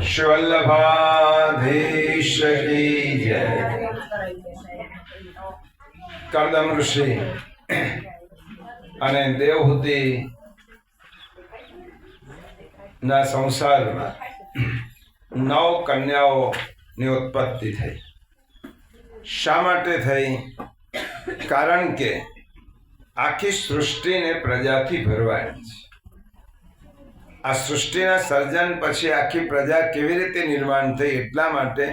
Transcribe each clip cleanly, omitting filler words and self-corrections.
श्रीवल्लभाधीश की जय। कर्दम ऋषि અને દેવહૂતિ ના સંસારમાં 9 કન્યાઓની ઉત્પત્તિ થઈ। શા માટે થઈ? કારણ કે આખી સૃષ્ટિને પ્રજાથી ભરવાની છે। આ સૃષ્ટિના સર્જન પછી આખી પ્રજા કેવી રીતે નિર્માણ થઈ, એટલા માટે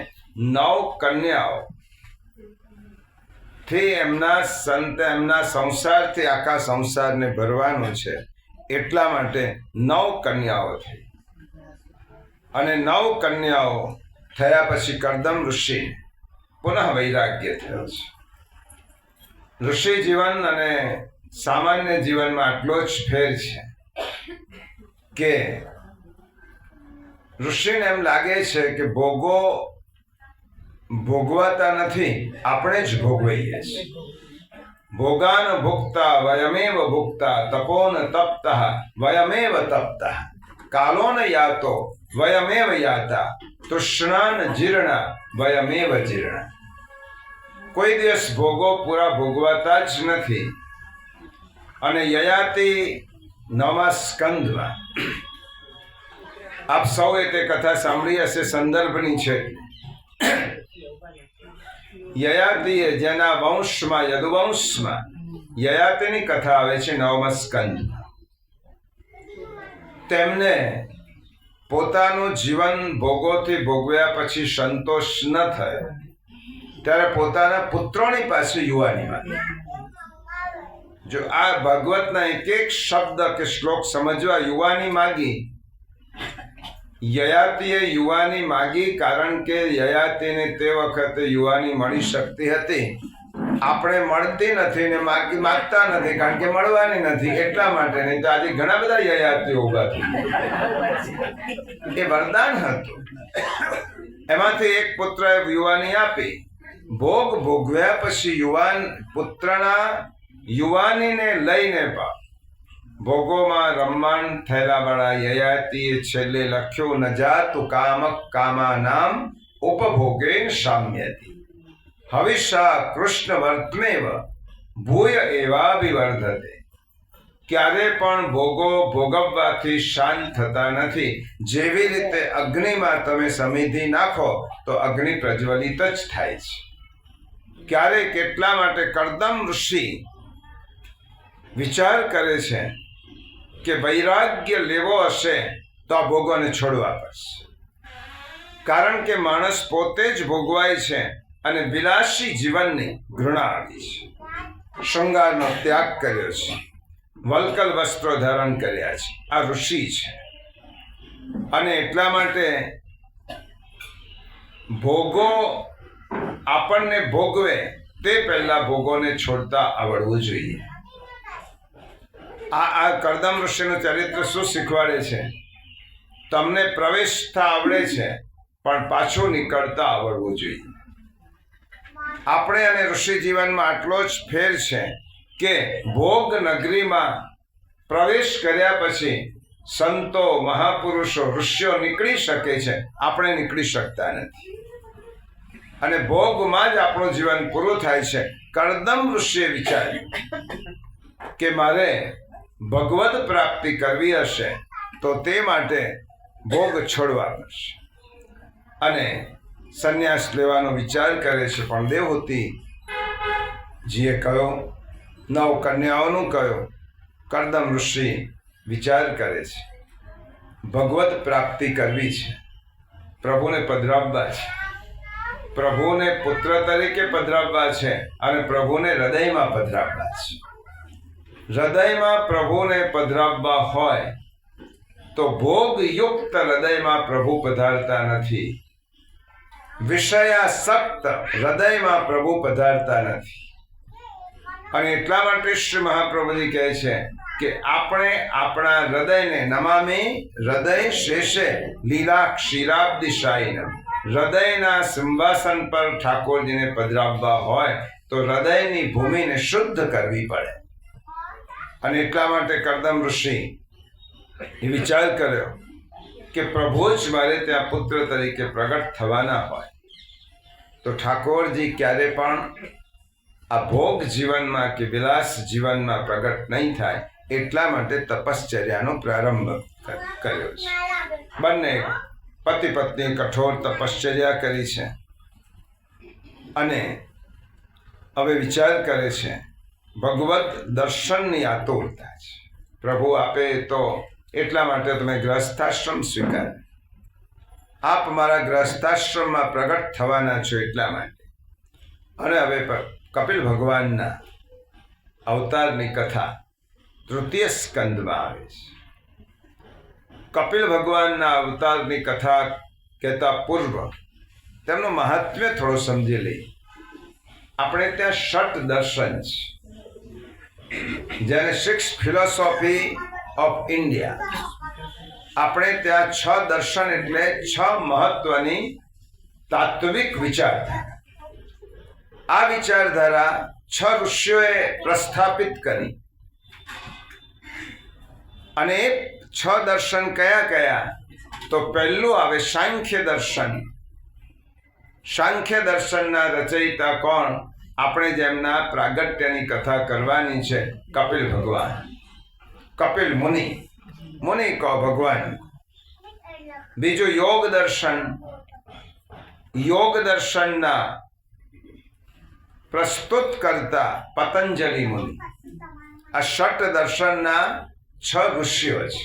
9 કન્યાઓ થી એમના સંસારથી આખા સંસારને ભરવાનું છે। એટલા માટે 9 કન્યાઓ થઈ અને 9 કન્યાઓ થયા પછી કર્દમ ઋષિ પુનઃ વૈરાગ્ય થયો છે। ઋષિ જીવન અને સામાન્ય જીવનમાં આટલો જ ફેર છે કે ઋષિને એમ લાગે છે કે ભોગો ભોગવાતા નથી, આપણે જ ભોગવીએ છીએ। ભોગાન ભુક્તા વયમેવ ભુક્તા, તપોન તપ્તઃ વયમેવ તપ્તઃ, કાલોન યાતો વયમેવ યાતા, તૃષ્ણાન જીર્ણા વયમેવ જીર્ણા। કોઈ દિવસ ભોગો પૂરા ભોગવાતા જ નથી। અને યયાતિ 9મા સ્કંદમાં આપ સૌએ તે કથા સાંભળી હશે, સંદર્ભની છે। યયાતિએ જેના વંશમાં યદુવંશમાં યયાતિની કથા આવે છે 9મા સ્કંદમાં। તેમને પોતાનું જીવન ભોગોથી ભોગવ્યા પછી સંતોષ ન થયો ત્યારે પોતાના પુત્રોની પાસે યુવાની માંગી। જો આ ભાગવતના એક એક શબ્દ કે શ્લોક સમજવા યુવાની માગી, યયાતિએ યુવાની માગી કારણ કે યયાતિને તે વખતે યુવાની મળી શકતી હતી, આપણે મળતી નથી ને માગતા નથી કારણ કે મળવાની નથી, એટલા માટે। નહીં તો આજે ઘણા બધા યયાતિઓ ઉભા થઈ। એ વરદાન હતું। એમાંથી એક પુત્રએ યુવાની આપી। ભોગ ભોગવ્યા પછી યુવાન પુત્રના યુવાનીને લઈને પણ ભોગોમાં રમમાણ થયેલા વાળા યયાતિએ છેલ્લે લખ્યું, ન જાતુ કામક કામાનામ ઉપભોગેન શામ્યતિ, હવિષા કૃષ્ણ વર્તમેવ ભૂય એવાભિવર્ધતે। ક્યારે પણ ભોગો ભોગવવાથી શાંત થતા નથી। જેવી રીતે અગ્નિમાં તમે સમિધિ નાખો તો અગ્નિ પ્રજ્વલિત જ થાય છે। ક્યારેક એટલા માટે કર્દમ ઋષિ વિચાર કરે છે કે વૈરાગ્ય લેવો હશે તો આ ભોગોને છોડવા પડશે। કારણ કે માણસ પોતે જ ભોગવાય છે અને વિલાસી જીવનની ઘૃણા આવી છે। શૃંગારનો ત્યાગ કર્યો છે, વલ્કલ વસ્ત્રો ધારણ કર્યા છે, આ ઋષિ છે। અને એટલા માટે ભોગો આપણને ભોગવે તે પહેલા ભોગોને છોડતા આવડવું જોઈએ। આ કર્દમ ઋષિનું ચરિત્ર શું શીખવાડે છે? તમને પ્રવેશતા આવડે છે પણ પાછું નીકળતા આવડવું જોઈએ। આપણે અને ઋષિ જીવનમાં આટલો જ ફેર છે કે ભોગ નગરીમાં પ્રવેશ કર્યા પછી સંતો, મહાપુરુષો, ઋષિઓ નીકળી શકે છે, આપણે નીકળી શકતા નથી। અને ભોગમાં જ આપણું જીવન પૂરું થાય છે। કર્દમ ઋષિએ વિચાર્યું કે મારે ભગવદ પ્રાપ્તિ કરવી હશે તો તે માટે ભોગ છોડવા પડશે અને સંન્યાસ લેવાનો વિચાર કરે છે। પણ દેવહૂતિ જીએ કહ્યું, 9 કન્યાઓનું કહ્યું, કર્દમ ઋષિ વિચાર કરે છે ભગવદ પ્રાપ્તિ કરવી છે, પ્રભુને પધરાવવા છે, પ્રભુને પુત્ર તરીકે પધરાવવા છે અને પ્રભુને હૃદયમાં પધરાવવા છે। હૃદયમાં પ્રભુને પધરાવવા હોય તો ભોગયુક્ત હૃદયમાં પ્રભુ પધારતા નથી, વિષયાસક્ત હૃદયમાં પ્રભુ પધારતા નથી। અને એટલા માટે શ્રી મહાપ્રભુજી કહે છે કે આપણે આપણા હૃદયને નમામિ હૃદય શેષે લીલા ક્ષીરાબ્દિશાયિનમ, હૃદયના સિંહાસન પર ઠાકોરજીને પધરાવવા હોય તો હૃદયની ભૂમિને શુદ્ધ કરવી પડે। અને એટલા માટે કર્દમ ઋષિ એ વિચાર કર્યો કે પ્રભુ જ મારે ત્યાં પુત્ર તરીકે પ્રગટ થવાના હોય તો ઠાકોરજી ક્યારે પણ આ ભોગ જીવનમાં કે વિલાસ જીવનમાં પ્રગટ નહીં થાય, એટલા માટે તપશ્ચર્યાનો પ્રારંભ કર્યો છે. બંને પતિ પત્ની કઠોર તપશ્ચર્યા કરી છે અને હવે વિચાર કરે છે, ભગવત દર્શનની આતુરતા છે. પ્રભુ આપે તો એટલા માટે તમે ગ્રહસ્થાશ્રમ સ્વીકાર, આપ મારા ગ્રહસ્થાશ્રમમાં પ્રગટ થવાના છો એટલા માટે. અને હવે કપિલ ભગવાનના અવતારની કથા તૃતીય સ્કંદમાં આવે છે. કપિલ ભગવાનના અવતારની કથા કહેતા પૂર્વ તેમનું મહાત્મ્ય થોડું સમજી લઈએ. આપણે ત્યાં ષટ દર્શન છે, જેને 6 ફિલોસોફી ઓફ ઇન્ડિયા. આપણે ત્યાં 6 દર્શન એટલે 6 મહત્વની તાત્વિક વિચારધારા. આ વિચારધારા 6 ઋષિઓએ પ્રસ્થાપિત કરી અને 6 દર્શન કયા કયા? તો પહેલું આવે સાંખ્ય દર્શન. સાંખ્ય દર્શનના રચયિતા કોણ? આપણે જેમના પ્રાગટ્યની કથા કરવાની છે, કપિલ ભગવાન, કપિલ મુનિ. મુનિ કહો ભગવાન. બીજું યોગ દર્શન. યોગ દર્શનના પ્રસ્તુત કરતા પતંજલિ મુનિ. આ ષટ દર્શનના 6 ઋષિઓ છે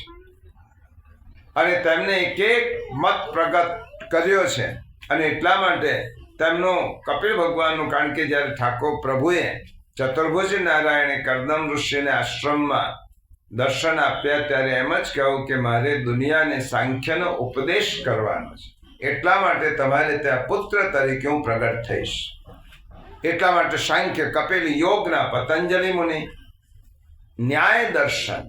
અને તેમને એક એક મત પ્રગટ કર્યો છે. અને એટલા માટે તેમનું કપિલ ભગવાનનું, કારણ કે જ્યારે ઠાકોર પ્રભુએ ચતુર્ભુજ નારાયણે કરદમ ઋષિને આશ્રમમાં દર્શન આપ્યા ત્યારે એમ જ કહ્યું કે મારે દુનિયાને સાંખ્યનો ઉપદેશ કરવાનો છે, એટલા માટે તમારે ત્યાં પુત્ર તરીકે હું પ્રગટ થઈશ. એટલા માટે સાંખ્ય કપિલ. યોગના પતંજલિ મુનિ. ન્યાય દર્શન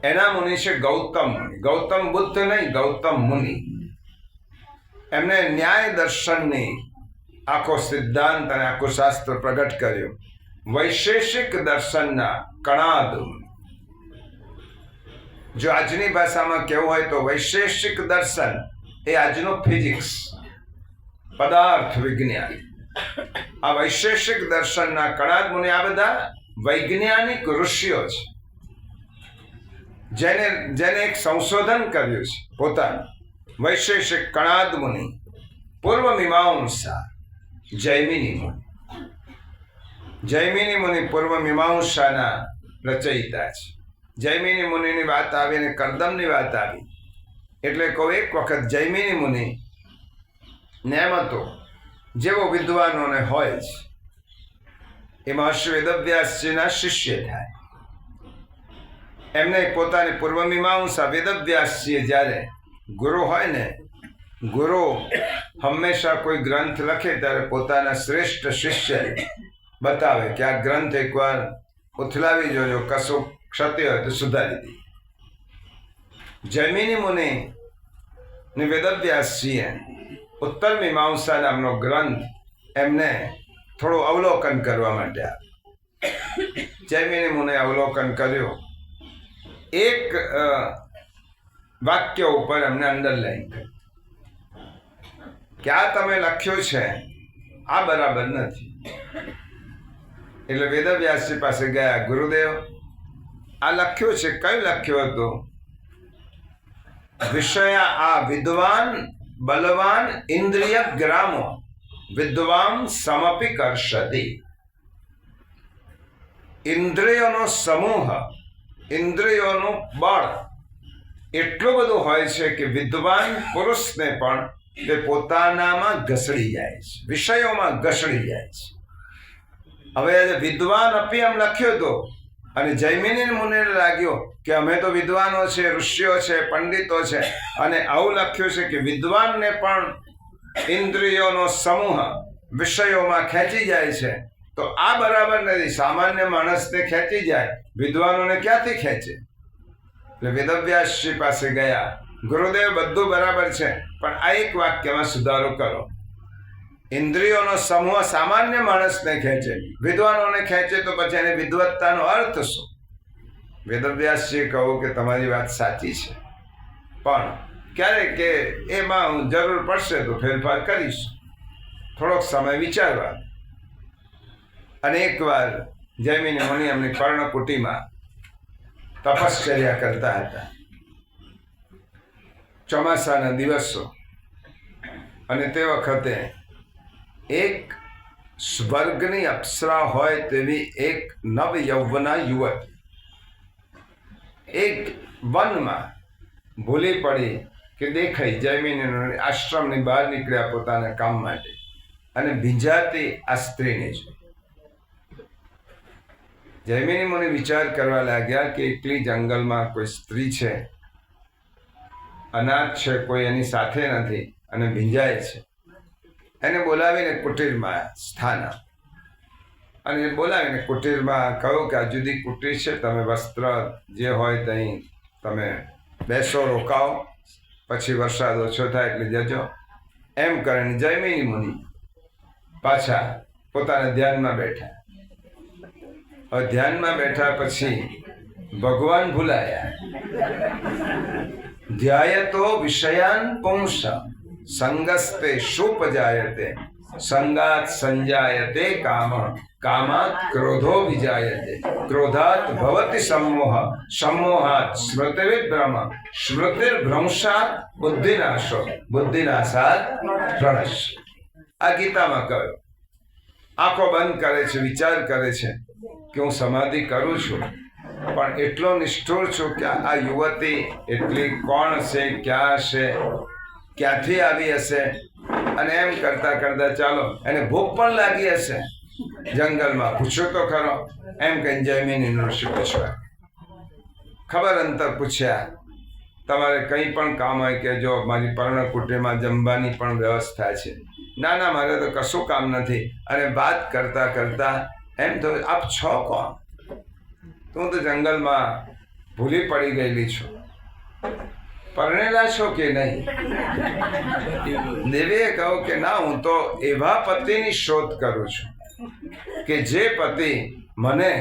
એના મુનિ છે ગૌતમ મુનિ. ગૌતમ બુદ્ધ નહીં, ગૌતમ મુનિ. એમને ન્યાય દર્શનની આખો સિદ્ધાંત અને આખું શાસ્ત્ર પ્રગટ કર્યું. વૈશેષિક દર્શનના કણાદ મુનિ. જો આજની ભાષામાં કહેવું હોય તો વૈશેષિક દર્શન એ આજનું ફિઝિક્સ, પદાર્થ વિજ્ઞાન. આ વૈશેષિક દર્શનના કણાદ મુનિ. આ બધા વૈજ્ઞાનિક ઋષિઓ છે, જેને એક સંશોધન કર્યું છે પોતાનું. વૈશેષિક કણાદ મુનિ. પૂર્વ મીમાંસા જૈમિની મુનિ. જૈમિની મુનિ પૂર્વ મીમાંસાના રચયિતા છે. જૈમિની મુનિની વાત આવી અને કરદમની વાત આવી એટલે કહું, એક વખત જૈમિની મુનિ નેમતો જેવો વિદ્વાનોને હોય છે એ મહર્ષિ વેદવ્યાસજીના શિષ્ય થાય. એમને પોતાની પૂર્વ મીમાંસા વેદવ્યાસજીએ જ્યારે ગુરુ હોય ને, ગુરુ હંમેશા કોઈ ગ્રંથ લખે ત્યારે પોતાના શ્રેષ્ઠ શિષ્ય બતાવે કે આ ગ્રંથ એકવાર ઉથલાવી જોજો, કશું ક્ષતિ હોય તો સુધારી દે. જૈમિની મુનિ ને વેદવ્યાસજીએ ઉત્તર મીમાંસા નામનો ગ્રંથ એમને થોડું અવલોકન કરવા માટે આપ્યો. જૈમિની મુનિએ અવલોકન કર્યું. એક વાક્ય ઉપર એમને અંડરલાઈન કર્યું કે આ તમે લખ્યું છે આ બરાબર નથી. એટલે વેદવ્યાસજી પાસે ગયા, ગુરુદેવ આ લખ્યું છે. કયું લખ્યું હતું? વિષયા આ વિદ્વાન બલવાન ઇન્દ્રિય ગ્રામો વિદ્વાન સમપી કરશતિ. ઇન્દ્રિયોનો સમૂહ, ઇન્દ્રિયોનું બળ એટલું બધું હોય છે કે વિદ્વાન પુરુષને પણ તે પોતાનામાં ઘસડી જાય છે, વિષયોમાં ઘસડી જાય છે. હવે વિદ્વાન અપી એમ લખ્યું હતું અને જૈમિની મુનિને લાગ્યો કે અમે તો વિદ્વાનો છે, ઋષિઓ છે, પંડિતો છે, અને આવું લખ્યું છે કે વિદ્વાનને પણ ઇન્દ્રિયોનો સમૂહ વિષયોમાં ખેંચી જાય છે, તો આ બરાબર નથી. સામાન્ય માણસને ખેંચી જાય, વિદ્વાનોને ક્યાંથી ખેંચે? એટલે વેદવ્યાસજી પાસે ગયા, ગુરુદેવ બધું બરાબર છે પણ આ એક વાક્યમાં સુધારો કરો. ઇન્દ્રિયોનો સમૂહ સામાન્ય માણસને ખેંચે, વિદ્વાનોને ખેંચે તો પછી એને વિદ્વત્તાનો અર્થ શું? વેદવ્યાસજીએ કહ્યું કે તમારી વાત સાચી છે, પણ ક્યારેક કે એમાં હું જરૂર પડશે તો ફેરફાર કરીશ, થોડોક સમય વિચારવા. અને એકવાર જૈમિની મુનિ એમની પર્ણકુટીમાં તપશ્ચર્યા કરતા હતા. ચોમાસાના દિવસો, અને તે વખતે એક સ્વર્ગની અપ્સરા હોય તેવી એક નવ યૌવના યુવતી એક વનમાં ભૂલી પડી કે દેખાઈ જૈમિની આશ્રમની બહાર નીકળ્યા પોતાના કામ માટે, અને ભીંજાતી આ સ્ત્રીને જોઈ. જૈમિની મુનિ વિચાર કરવા લાગ્યા કે એકલી જંગલમાં કોઈ સ્ત્રી છે, અનાથ છે, કોઈ એની સાથે નથી અને ભીંજાય છે. એને બોલાવીને કુટીરમાં સ્થાન આપ. અને બોલાવીને કુટીરમાં કહ્યું કે આ જુદી કુટીર છે, તમે વસ્ત્ર જે હોય ત્યાં તમે બેસો, રોકાઓ, પછી વરસાદ ઓછો થાય એટલે જજો. એમ કરીને જૈમિની મુનિ પાછા પોતાના ધ્યાનમાં બેઠા. હવે ધ્યાનમાં બેઠા પછી ભગવાન ભૂલાયા. ધ્યાયતો વિષયાન પુંસ સંગસ્તે શુપજાયતે સંગાત સંજાયતે કામ કામાત ક્રોધો વિજાયતે ક્રોધાત ભવતિ सम्मोह सम्मोहात સ્મૃતિર્ભ્રમ સ્મૃતિર્ભ્રંશાત બુદ્ધિનાશો બુદ્ધિનાશાત પ્રણશ. આ ગીતામાં કહ્યું. આંખો બંધ કરે છે, વિચાર કરે છે કે હું સમાધિ કરું છું, પણ એટલો નિષ્ઠુર છું કે આ યુવતી એટલી કોણ હશે, ક્યાં હશે, ક્યાંથી આવી હશે. અને એમ કરતા કરતા ચાલો એને ભૂખ પણ લાગી હશે, જંગલમાં પૂછ્યો તો ખરો. એમ કહીને જૈમિની ઋષિ પૂછવા ખબર અંતર પૂછ્યા, તમારે કંઈ પણ કામ હોય કે જો મારી પર્ણકુટીરમાં જમવાની પણ વ્યવસ્થા છે. ના ના, મારે તો કશું કામ નથી. અને વાત કરતા કરતા એમ તો આપ છો કોણ? હું તો જંગલમાં ભૂલી પડી ગયેલી છું. પરણેલા છો કે નહીં? દેવીએ કહ્યું કે ના, હું તો એવા પતિની શોધ કરું છું કે જે પતિ મને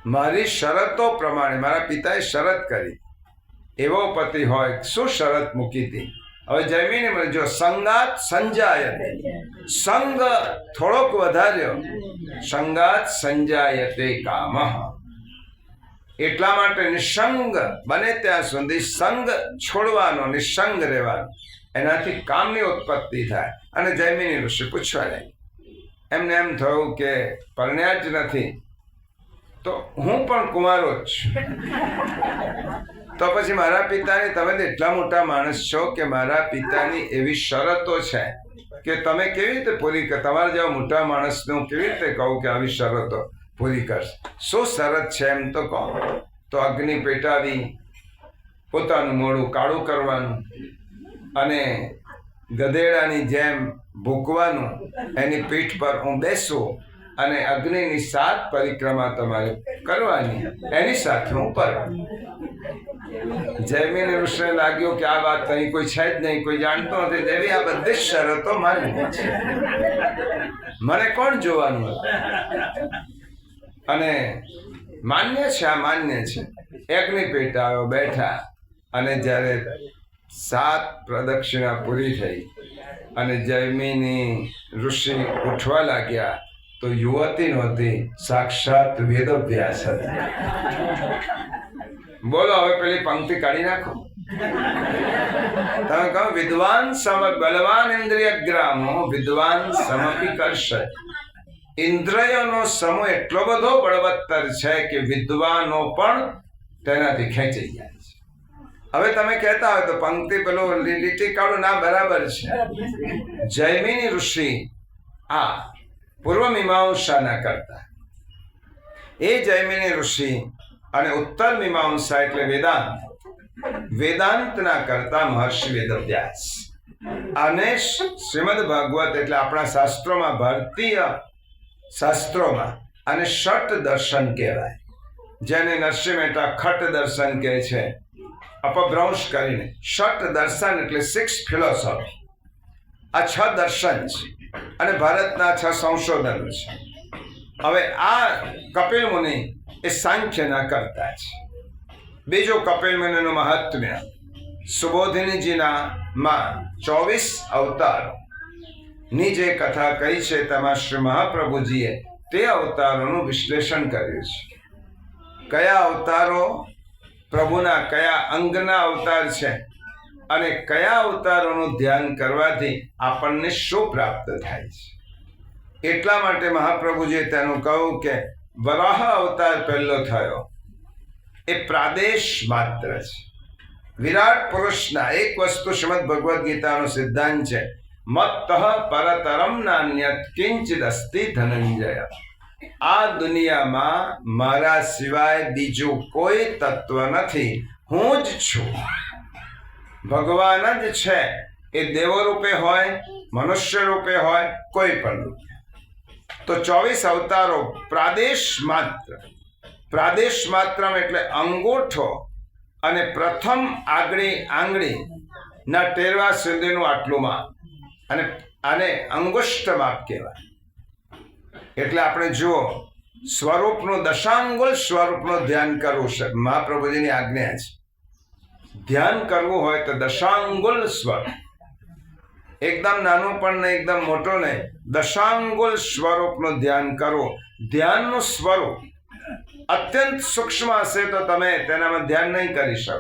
મારી શરતો પ્રમાણે, મારા પિતાએ શરત કરી એવો પતિ હોય. શું શરત મૂકી હતી? હવે જૈમિની મને જો સંગાત સંજાયતે, સંગ થોડોક વધાર્યો, સંગાત સંજાયતે કામ. એટલા માટે નિસંગ બને ત્યાં સુધી સંગ છોડવાનો, નિસંગ રહેવાનો, એનાથી કામની ઉત્પત્તિ થાય. અને જૈમિની ઋષિ પૂછવા લાગી. એમને એમ થયું કે પરણ્યા જ નથી તો હું પણ કુંવારો જ છું. તો પછી મારા પિતાની, તમે તો એટલા મોટા માણસ છો કે મારા પિતાની એવી શરતો છે કે તમે કેવી રીતે પૂરી કર? તમારા જેવા મોટા માણસને હું કેવી રીતે કહું કે આવી શરતો પૂરી કરશે? શું શરત છે એમ તો કહો. તો અગ્નિ પેટાવી પોતાનું મોઢું કાળું કરવાનું અને ગધેડાની જેમ ભૂકવાનું, એની પીઠ પર હું બેસું અને અગ્નિની 7 પરિક્રમા તમારે કરવાની, એની સાથે હું પર. જૈમિની ઋષિને લાગ્યું કે આ વાત અહીં કોઈ છે જ નહીં, કોઈ જાણતો નથી. દેવી, આ બધી શરતો માન્ય છે, મને કોણ જોવાનું? અને માન્ય છે, આ માન્ય છે. અગ્નિ પેટાવ્યો, બેઠા. અને જ્યારે 7 પ્રદક્ષિણા પૂરી થઈ અને જૈમિની ઋષિ ઉઠવા લાગ્યા તો યુવતી નહોતી, સાક્ષાત વેદવ્યાસ હતી. બોલો, હવે પેલી પંક્તિ કાઢી નાખો. તમે કહો વિદ્વાન સમ બલવાન ઇન્દ્રિય ગ્રામો વિદ્વાન સમપી કરશે. ઇન્દ્રિયોનો સમૂહ એટલો બધો બળવત્તર છે કે વિદ્વાનો પણ તેનાથી ખેંચાઈ જાય છે. હવે તમે કહેતા હોય તો પંક્તિ પેલો લીટી કાઢો, ના બરાબર છે. જૈમિની ઋષિ આ પૂર્વ મીમાંસા કરતા, એ જૈમિની ઋષિ અને ઉત્તર મીમાંસા એટલે વેદાંત, વેદાંતના કરતા મહર્ષિ વેદવ્યાસ. અને શ્રીમદ ભાગવત એટલે આપણા શાસ્ત્રોમાં, ભારતીય શાસ્ત્રોમાં અને ષટ દર્શન કહેવાય, જેને નરસિંહ મહેતા ખટ દર્શન કહે છે, અપભ્રંશ કરીને. ષટ દર્શન એટલે 6 ફિલોસોફી. આ 6 દર્શન છે અને ભારતના 6 સંશોધનો છે. હવે આ કપિલ મુનિ એ સાંખ્યના કરતા છે. બીજું કપિલ મુનિનું મહાત્મ્ય સુબોધિનીજીના માં 24 અવતારો ની જે કથા કહી છે તેમાં શ્રી મહાપ્રભુજીએ તે અવતારોનું વિશ્લેષણ કર્યું છે. કયા અવતારો પ્રભુના કયા અંગના અવતાર છે અને કયા અવતારોનું ધ્યાન કરવાથી આપણને શું પ્રાપ્ત થાય છે. એટલા માટે મહાપ્રભુજીએ તેનું કહ્યું કે વરાહ અવતાર પહેલો થયો એ પ્રાદેશ માત્ર છે. વિરાટ પુરુષના એક વસ્તુ શ્રીમદ ભગવદ્ ગીતાનો સિદ્ધાંત છે, મત્તઃ પરતરમ નાન્યત કિંચિદ અસ્તિ ધનંજય. આ દુનિયામાં મારા સિવાય બીજું કોઈ તત્વ નથી, હું જ છું. ભગવાન જ છે, એ દેવો રૂપે હોય, મનુષ્ય રૂપે હોય, કોઈ પણ રૂપે. તો 24 અવતારો પ્રાદેશ માત્ર. પ્રાદેશ માત્ર એટલે અંગૂઠો અને પ્રથમ આગળી આંગળી ના ટેરવા સુધીનું આટલું માપ, અને આને અંગુષ્ઠ માપ કહેવાય. એટલે આપણે જુઓ, સ્વરૂપનું દશાંગુલ સ્વરૂપનું ધ્યાન કરવું છે, મહાપ્રભુજીની આજ્ઞા છે. ધ્યાન કરવું હોય તો દશાંગુલ સ્વરૂપ, એકદમ નાનું પણ નહીં, એકદમ મોટું નહીં, દશાંગુલ સ્વરૂપનું ધ્યાન કરવું. ધ્યાનનું સ્વરૂપ અત્યંત સૂક્ષ્મ હશે તો તમે તેનામાં ધ્યાન નહીં કરી શકો.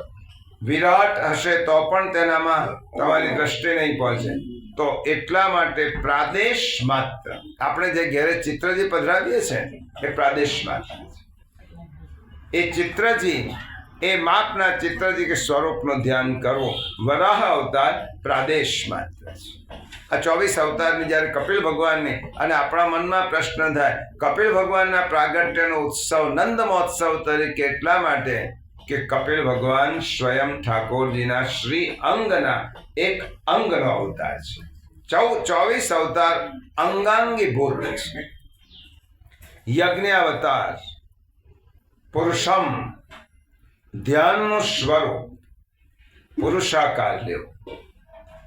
વિરાટ હશે તો પણ તેનામાં તમારી દ્રષ્ટિ નહીં પહોંચે. તો એટલા માટે પ્રાદેશ માત્ર, આપણે જે ઘેરે ચિત્રજી પધરાવીએ છીએ એ પ્રાદેશ માત્ર છે. એ ચિત્રજી, એ માપના ચિત્રજી કે સ્વરૂપનું ધ્યાન કરવું. વરાહ અવતાર પ્રાદેશ માત્ર છે. આ 24 અવતારની જ્યારે કપિલ ભગવાનની, અને આપણા મનમાં પ્રશ્ન થાય, કપિલ ભગવાનના પ્રાગટ્યનો ઉત્સવ નંદ મહોત્સવ તરીકે એટલા માટે કે કપિલ ભગવાન સ્વયં ઠાકોરજીના શ્રી અંગના એક અંગનો અવતાર છે. 24 અવતાર અંગાંગી ભૂત છે. યજ્ઞાવતાર પુરુષમ, ધ્યાનનું સ્વરૂપ પુરુષાકાર લેવું.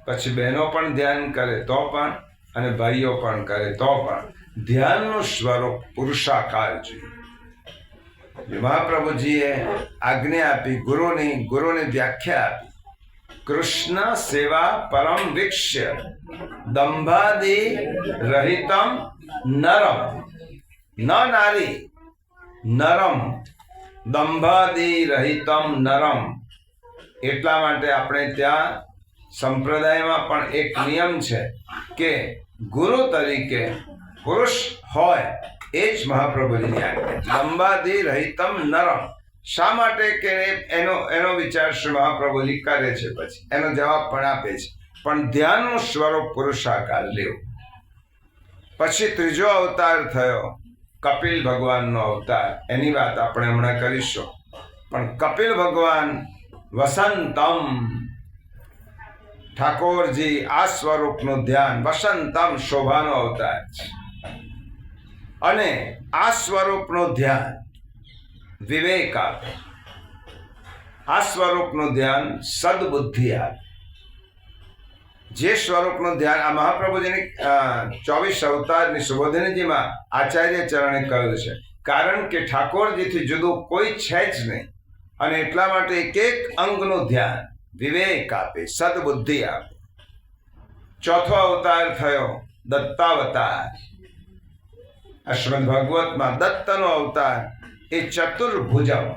પછી બહેનો પણ ધ્યાન કરે તો પણ, અને ભાઈઓ પણ કરે તો પણ ધ્યાનનું સ્વરૂપ પુરુષાકાર જોઈએ. મહાપ્રભુજીએ આજ્ઞા આપી, ગુરુની વ્યાખ્યા આપી, કૃષ્ણ સેવા પરમ વિક્ષ્ય દંભાદિ રહિતમ નરમ. ન નારી, નરમ, દંભાદિ રહિતમ નરમ. એટલા માટે આપણે ત્યાં સંપ્રદાયમાં પણ એક નિયમ છે કે ગુરુ તરીકે પુરુષ હોય એ જ મહાપ્રભુજીની આજ્ઞા. લંબાદી રહિતમ નરમ. શા માટે કે એનો વિચાર શ્રી મહાપ્રભુજી કરે છે, પછી એનો જવાબ પણ આપે છે. પણ ધ્યાનનું સ્વરૂપ પુરુષાકાર લેવું. પછી ત્રીજો અવતાર થયો કપિલ ભગવાનનો અવતાર. એની વાત આપણે હમણાં કરીશું. પણ કપિલ ભગવાન વસંતમ, ઠાકોરજી આ સ્વરૂપનું ધ્યાન, વસંતમ શોભાનો અવતાર છે. અને આ સ્વરૂપનું ધ્યાન વિવેક આપે. આ સ્વરૂપનું ધ્યાન સદબુદ્ધિ આપે. જે સ્વરૂપનું ધ્યાન આ મહાપ્રભુજીની 24 અવતારની સુબોધિનીજીમાં આચાર્ય ચરણે કહ્યું છે. કારણ કે ઠાકોરજીથી જુદું કોઈ છે જ નહીં, અને એટલા માટે એક એક અંગનું ધ્યાન વિવેક આપે, સદબુદ્ધિ આપે. ચોથો અવતાર થયો દત્તાવતાર. શ્રીમદ ભાગવતમાં દત્તનો અવતાર એ ચતુર્ભુજમ,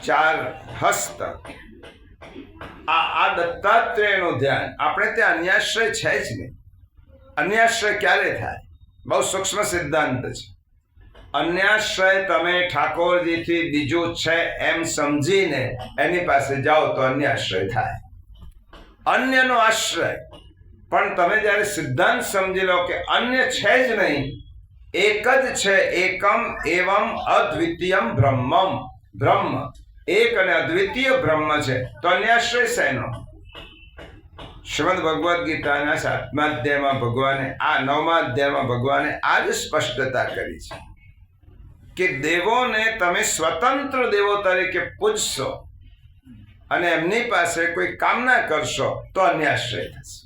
4 હસ્ત. આ દત્તાત્રેયનું ધ્યાન. આપણે ત્યાં અન્યાશ્રય છે જ નહીં. અન્યાશ્રય ક્યારે થાય? બહુ સૂક્ષ્મ સિદ્ધાંત છે. અન્યાશ્રય તમે ઠાકોરજીથી બીજું છે એમ સમજીને એની પાસે જાઓ તો અન્યાશ્રય થાય. અન્યનો આશ્રય. પણ તમે જ્યારે સિદ્ધાંત સમજી લો કે અન્ય છે જ નહીં, એક જ છે, એકમ એવમ અદ્વિતીયમ બ્રહ્મમ, બ્રહ્મ એક અને અદ્વિતીય બ્રહ્મ છે, તો અન્યાશ્રય શેનો? શ્રીમદ ભગવદ્ ગીતાના 7મા અધ્યાયમાં ભગવાને, આ 9મા અધ્યાયમાં ભગવાને આ જ સ્પષ્ટતા કરી છે કે દેવોને તમે સ્વતંત્ર દેવો તરીકે પૂજશો અને એમની પાસે કોઈ કામના કરશો તો અન્યાશ્રય થશે.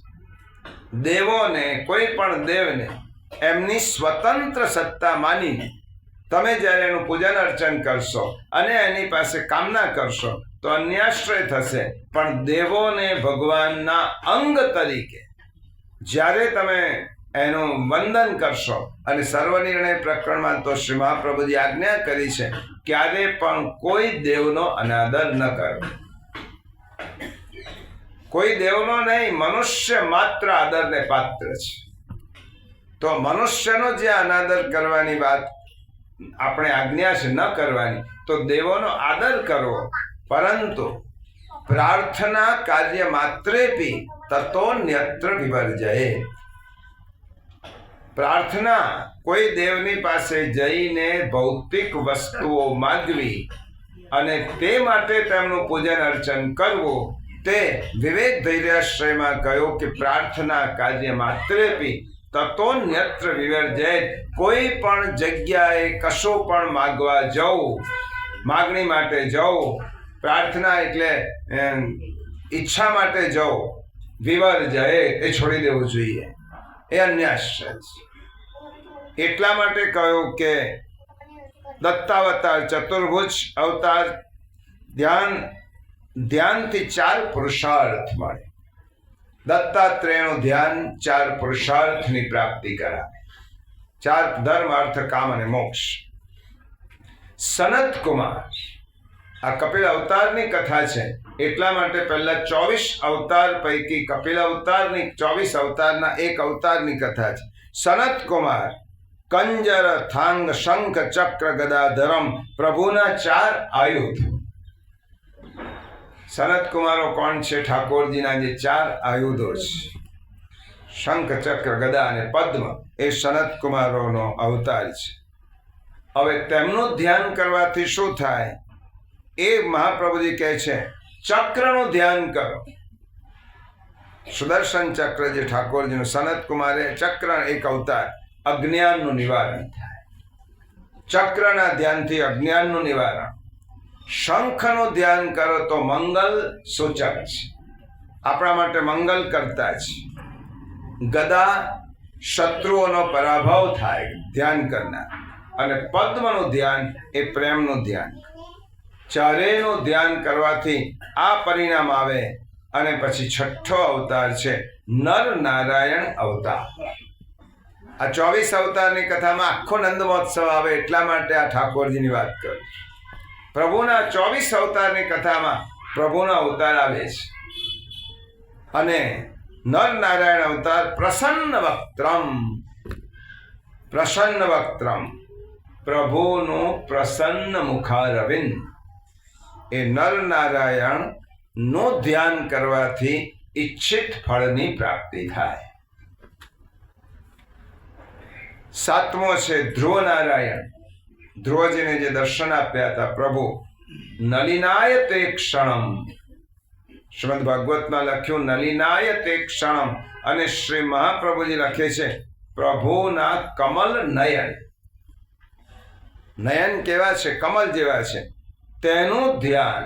દેવોને, કોઈ પણ દેવને એમની સ્વતંત્ર સત્તા માનીને તમે જ્યારે એનું પૂજન અર્ચન કરશો અને એની પાસે કામના કરશો તો અન્યાશ્રય થશે. પણ દેવોને ભગવાનના અંગ તરીકે જ્યારે તમે એનું વંદન કરશો, અને સર્વનિર્ણય પ્રકરણમાં તો શ્રી મહાપ્રભુજી આજ્ઞા કરી છે, ક્યારે પણ કોઈ દેવનો અનાદર ન કરવો. કોઈ દેવનો નહીં, મનુષ્ય માત્ર આદરને પાત્ર છે. તો મનુષ્યનો જે અનાદર કરવાની વાત આપણે આજ્ઞા છે ન કરવાની, તો દેવોનો આદર કરવો. પરંતુ પ્રાર્થના કાર્ય માત્રેપી તતોન્યત્ર વિવર્જયે. પ્રાર્થના કોઈ દેવની પાસે જઈને ભૌતિક વસ્તુઓ માગવી અને તે માટે તેમનું પૂજન અર્ચન કરવું, તે વિવેક ધૈર્યાશ્રયમાં કહ્યું કે પ્રાર્થના કાર્ય માત્રેપી તતોન્યત્ર વિવર્જયે. કોઈ પણ જગ્યાએ કશું પણ માગવા જવું, માગણી માટે જવું, પ્રાર્થના એટલે ઈચ્છા માટે જવું, વિવર્જયે એ છોડી દેવું જોઈએ. એ અન્યાશ્રય છે. એટલા માટે કહ્યું કે દત્તાવતાર ચતુર્ભુજ અવતાર ધ્યાનથી 4 પુરુષાર્થ મળે. દત્તાત્રેયનું ધ્યાન 4 પુરુષાર્થની પ્રાપ્તિ કરાવે. 4 ધર્મ, અર્થ, કામ અને મોક્ષ. સનત કુમાર, આ કપિલ અવતારની કથા છે, એટલા માટે પહેલા 24 અવતાર પૈકી કપિલ અવતારની 24 અવતારના એક અવતારની કથા છે. સનત કુમાર કંજર, થાંગ, શંખ, ચક્ર, ગદા, ધરમ, પ્રભુના 4 આયુધ. સનત કુમારો કોણ છે? ઠાકોરજીના જે 4 આયુધો છે, શંખ, ચક્ર, ગદા અને પદ્મ, એ સનત કુમારોનો અવતાર છે. હવે તેમનું ધ્યાન કરવાથી શું થાય? એ મહાપ્રભુજી કહે છે, ચક્રનું ધ્યાન કરો. સુદર્શન ચક્ર જે ઠાકોરજીનું, સનત કુમારે ચક્ર એક અવતાર, અજ્ઞાનનું નિવારણ થાય. ચક્રના ધ્યાનથી અજ્ઞાનનું નિવારણ. શંખનું ધ્યાન કરો તો મંગલ સૂચક છે, આપણા માટે મંગલ કરતા છે. ગદા શત્રુઓનો પરાભવ થાય ધ્યાન કરનાર. અને પદ્મનું ધ્યાન એ પ્રેમનું ધ્યાન. ચારેયનું ધ્યાન કરવાથી આ પરિણામ આવે. અને પછી 6થો અવતાર છે નર નારાયણ અવતાર. આ 24 અવતારની કથામાં આખો નંદ મહોત્સવ આવે, એટલા માટે આ ઠાકોરજીની વાત કરું. પ્રભુના 24 અવતારની કથામાં પ્રભુનો અવતાર આવે છે. અને નર નારાયણ અવતાર પ્રસન્ન વક્ત્રમ, પ્રભુનું પ્રસન્ન મુખારવિંદ. એ નર નારાયણ નું ધ્યાન કરવાથી ઈચ્છિત ફળની પ્રાપ્તિ થાય. 7મો છે ધ્રુવ નારાયણ. ધ્રુવજીને જે દર્શન આપ્યા હતા પ્રભુ, નલિનાય તે ક્ષણમ. શ્રીમદ ભાગવતમાં લખ્યું નલિનાય તે ક્ષણમ. અને શ્રી મહાપ્રભુજી લખે છે પ્રભુના કમલ નયન. નયન કેવા છે? કમલ જેવા છે. તેનું ધ્યાન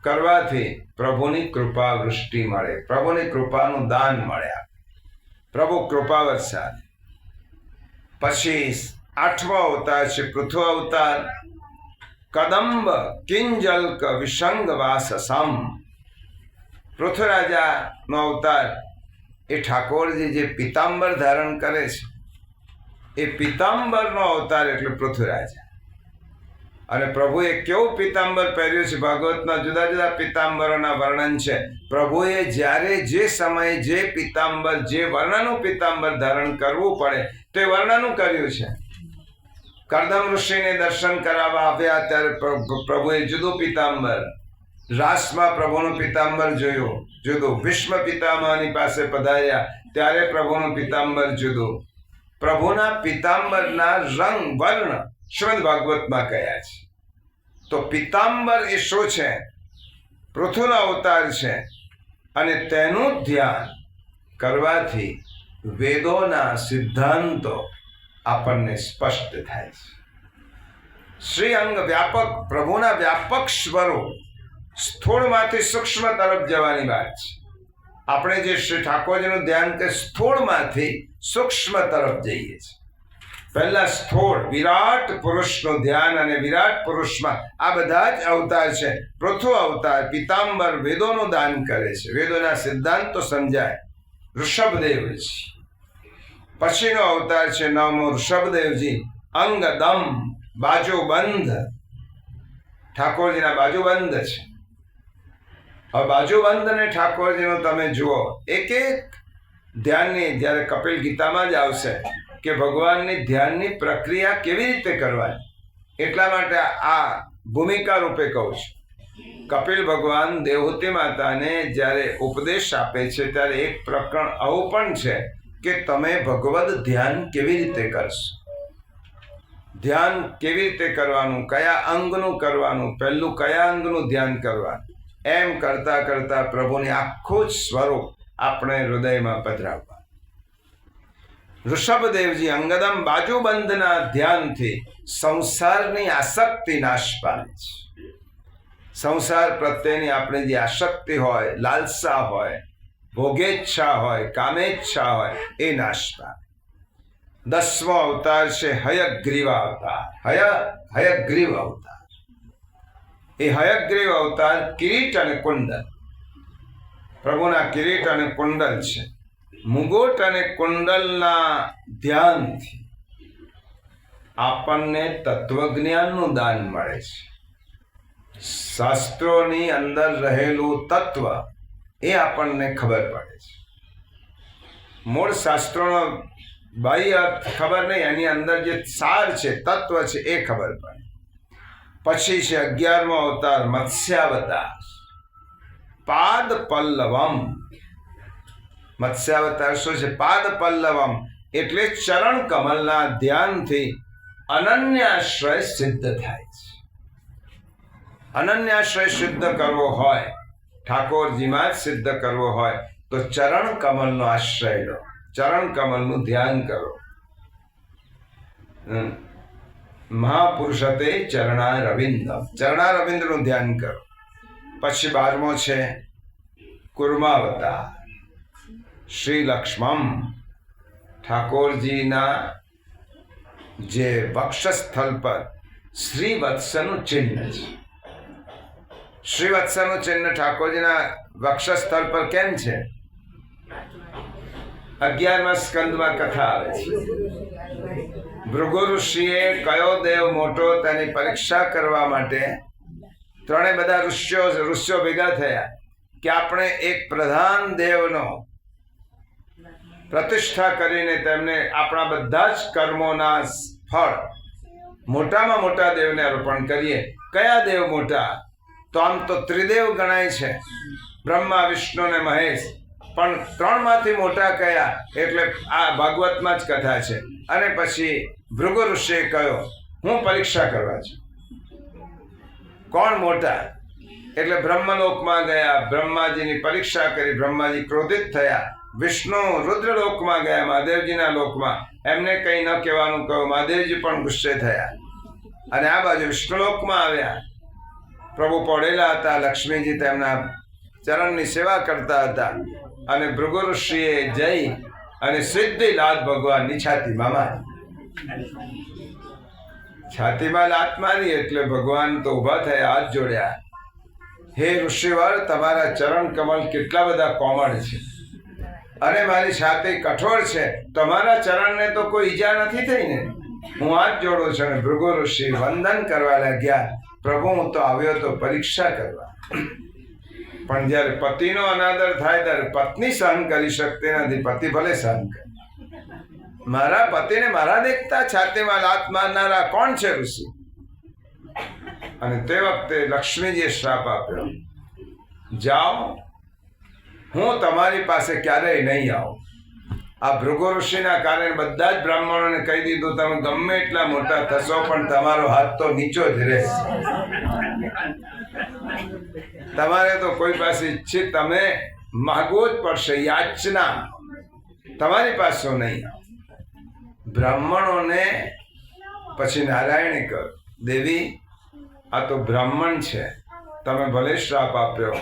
કરવાથી પ્રભુની કૃપા વૃષ્ટિ મળે, પ્રભુની કૃપાનું દાન મળે, પ્રભુ કૃપા વરસાદ. પછી 8મો અવતાર છે પૃથુ અવતાર. કદંબ કિંજલ્ક વિસંગ વાસસમ. પૃથ્વીરાજાનો અવતાર. એ ઠાકોરજી જે પિતાંબર ધારણ કરે છે, એ પિતાંબરનો અવતાર એટલે પૃથ્વીરાજા. અને પ્રભુએ કેવું પિતાંબર પહેર્યું છે? ભાગવતમાં જુદા જુદા પિતાંબરોના વર્ણન છે. પ્રભુએ જ્યારે જે સમયે જે પિતાંબર, જે વર્ણનું પિતાંબર ધારણ કરવું પડે તે વર્ણનું કર્યું છે. કરદમ ઋષિને દર્શન કરાવવા આવ્યા ત્યારે પ્રભુએ જુદું પિતાંબર, રાસમાં પ્રભુનું પિતાંબર જોયું જુદું, ભીષ્મ પિતામહની પાસે પધાર્યા ત્યારે પ્રભુનું પિતાંબર જુદું. પ્રભુના પિતાંબરના રંગ વર્ણ શ્રીમદ ભાગવતમાં કયા છે. તો પિતાંબર એ શું છે? પૃથુનો અવતાર છે. અને તેનું ધ્યાન કરવાથી વેદોના સિદ્ધાંતો આપણને સ્પષ્ટ થાય છે. શ્રી અંગ વ્યાપક, પ્રભુના વ્યાપક સ્વરૂપ, સ્થૂળમાંથી સૂક્ષ્મ તરફ જવાની વાત છે. આપણે જે શ્રી ઠાકોરજીનું ધ્યાન કે સ્થૂળમાંથી સૂક્ષ્મ તરફ જઈએ છીએ. પહેલા સ્થૂળ વિરાટ પુરુષનું ધ્યાન, અને વિરાટ પુરુષમાં આ બધા જ અવતાર છે. પૃથુ અવતાર પિતાંબર વેદોનું દાન કરે છે, વેદોના સિદ્ધાંતો સમજાય, ઋષભદેવજી. પછીનો અવતાર છે નવમો ઋષભદેવજી, અંગદમ બાજુબંધ, ઠાકોરજીના બાજુબંધ છે. હવે બાજુબંધ અને ઠાકોરજીનું તમે જુઓ, એક એક ધ્યાનની, જ્યારે કપિલ ગીતામાં જ આવશે કે ભગવાનની ધ્યાનની પ્રક્રિયા કેવી રીતે કરવાની, એટલા માટે આ ભૂમિકા રૂપે કહું છું. કપિલ ભગવાન દેવહૂતિ માતાને જ્યારે ઉપદેશ આપે છે ત્યારે એક પ્રકરણ આવું પણ છે કે તમે ભગવદ ધ્યાન કેવી રીતે કરશો, ધ્યાન કેવી રીતે કરવાનું, કયા અંગનું કરવાનું, પહેલું કયા અંગનું ધ્યાન કરવાનું, એમ કરતા કરતા પ્રભુની આખું જ સ્વરૂપ આપણે હૃદયમાં પધરાવવા. ઋષભદેવજી અંગદમ બાજુબંધના ધ્યાનથી સંસારની આસક્તિ નાશ પામે છે. સંસાર પ્રત્યેની આપણે જે આસક્તિ હોય, લાલસા હોય, ભોગેચ્છા હોય, કામેચ્છા હોય, એ નાશ પામે. 10મો અવતાર છે હયગ્રીવ અવતાર. હયગ્રીવ અવતાર, એ હયગ્રીવ અવતાર કિરીટ અને કુંડલ, પ્રભુના કિરીટ અને કુંડલ છે. મુગુટ અને કુંડલના ધ્યાનથી આપણને તત્વજ્ઞાનનું દાન મળે છે. શાસ્ત્રોની અંદર રહેલું તત્વ એ આપણને ખબર પડે છે. મૂળ શાસ્ત્રોનો બાહ્ય અર્થ ખબર નહીં, એની અંદર જે સાર છે, તત્વ છે, એ ખબર પડે. પછી છે 11મો અવતાર મત્સ્યાવતાર, પાદ પલ્લવમ. મત્સ્યાવતાર શું છે? પાદ પલ્લવમ એટલે ચરણ કમલના ધ્યાનથી અનન્યાશ્રય સિદ્ધ થાય છે. અનન્યાશ્રય સિદ્ધ કરવો હોય, ઠાકોરજીમાં જ સિદ્ધ કરવો હોય તો ચરણ કમલનો આશ્રય લો, ચરણ કમલનું ધ્યાન કરો. મહાપુરુષતે ચરણારવિંદમ, ચરણારવિંદનું ધ્યાન કરો. પછી 12મો છે કુર્માવતાર, શ્રી લક્ષ્મમ, ઠાકોરજીના જે વક્ષસ્થળ પર શ્રીવત્સનું ચિહ્ન છે. શ્રીવત્સનું ચિહ્ન ઠાકોરજીના વક્ષસ્થળ પર કેમ છે? 11મા સ્કંદમાં કથા આવે છે. ભૃગુ ઋષિએ કયો દેવ મોટો તેની પરીક્ષા કરવા માટે ત્રણે બધા ઋષિઓ ભેગા થયા કે આપણે એક પ્રધાન દેવનો પ્રતિષ્ઠા કરીને તેમને આપણા બધા જ કર્મોના ફળ મોટામાં મોટા દેવને અર્પણ કરીએ. કયા દેવ મોટા? તો આમ તો ત્રિદેવ ગણાય છે, બ્રહ્મા, વિષ્ણુ ને મહેશ, પણ 3માંથી મોટા કયા? એટલે આ ભાગવતમાં જ કથા છે. અને પછી ભૃગુ ઋષિએ કહ્યું હું પરીક્ષા કરવા છું, કોણ મોટા? એટલે બ્રહ્મલોકમાં ગયા, બ્રહ્માજીની પરીક્ષા કરી, બ્રહ્માજી ક્રોધિત થયા. વિષ્ણુ રુદ્રલોકમાં ગયા, મહાદેવજીના લોકમાં, એમને કંઈ ન કહેવાનું કહ્યું, મહાદેવજી પણ ગુસ્સે થયા. અને આ બાજુ વિષ્ણુલોકમાં આવ્યા, પ્રભુ પડેલા હતા, લક્ષ્મીજી તેમના ચરણની સેવા કરતા હતા. અને ભૃગુ ઋષિએ જઈ અને સીધી લાત ભગવાનની છાતીમાં મારી. છાતીમાં લાત મારી એટલે ભગવાન તો ઊભા થયા, હાથ જોડ્યા. હે ઋષિવર, તમારા ચરણ કમલ કેટલા બધા કોમળ છે અને મારી છાતી કઠોર છે, તમારા ચરણને તો કોઈ ઈજા નથી થઈ ને? હું હાથ જોડું છું. અને ભૃગુ ઋષિ વંદન કરવા લાગ્યા, પ્રભુ હું તો આવ્યો તો પરીક્ષા કરવા. પણ જ્યારે પતિનો અનાદર થાય ત્યારે પત્ની સહન કરી શકતી નથી. પતિ ભલે સહન કરે, મારા પતિને મારા દેખતા છાતીમાં લાત મારનારા કોણ છે ઋષિ? અને તે વખતે લક્ષ્મીજીએ શ્રાપ આપ્યો, જાઓ, હું તમારી પાસે ક્યારેય નહીં આવું. આ ભૃગુ ઋષિના કારણે બધા જ બ્રાહ્મણોને કહી દીધું, તમે ગમે એટલા મોટા થશો પણ તમારો હાથ તો નીચો જ રહેશે. તમારે તો કોઈ પાસે ઈચ્છિત તમે માગવું જ પડશે, યાચના તમારી પાસે નહીં. બ્રાહ્મણોને પછી નારાયણે કહ્યું, દેવી આ તો બ્રાહ્મણ છે, તમે ભલે શ્રાપ આપ્યો,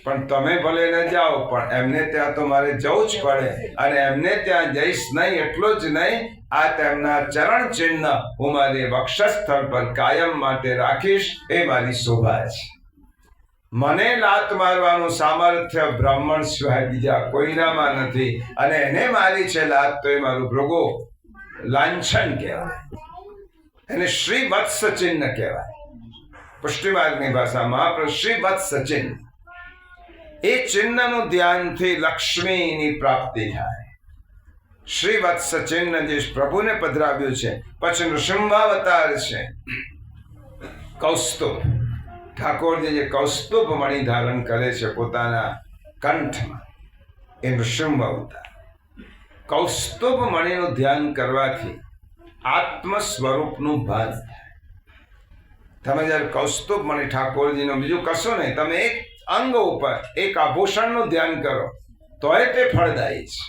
પણ તમે ભલે ન જાઓ, પણ એમને ત્યાં તો મારે જવું જ પડે. અને એમને ત્યાં જઈશ નહીં એટલું જ નહીં, આ તેમના ચરણ ચિહ્ન હું મારી વક્ષસ્થળ પર કાયમ માટે રાખીશ. એ મારી શોભા છે. મને લાત મારવાનું સામર્થ્ય બ્રાહ્મણ સિવાય બીજા કોઈનામાં નથી, અને એને મારી છે લાત તો એ મારું ભૃગુ લાંછન કહેવાય, એને શ્રી વત્સ ચિહ્ન કહેવાય. પુષ્ટિમાર્ગની ભાષામાં શ્રી વત્સ ચિહ્ન. એ ચિહ્નનું ધ્યાનથી લક્ષ્મીની પ્રાપ્તિ થાય. શ્રી વત્સ ચિહ્ન જે પ્રભુને પધરાવ્યું છે. પછી નૃસિંહાવતાર છે કૌસ્તુભ. ઠાકોરજી જે કૌસ્તુભ મણિ ધારણ કરે છે પોતાના કંઠમાં, એ નૃસિંહ અવતાર. કૌસ્તુભ મણિનું ધ્યાન કરવાથી આત્મ સ્વરૂપનું ભાન થાય. તમે જયારે કૌસ્તુભ મણિ ઠાકોરજીનું બીજું કશું નહીં, તમે એક અંગ ઉપર એક આભૂષણનું ધ્યાન કરો તોય તે ફળદાયી છે.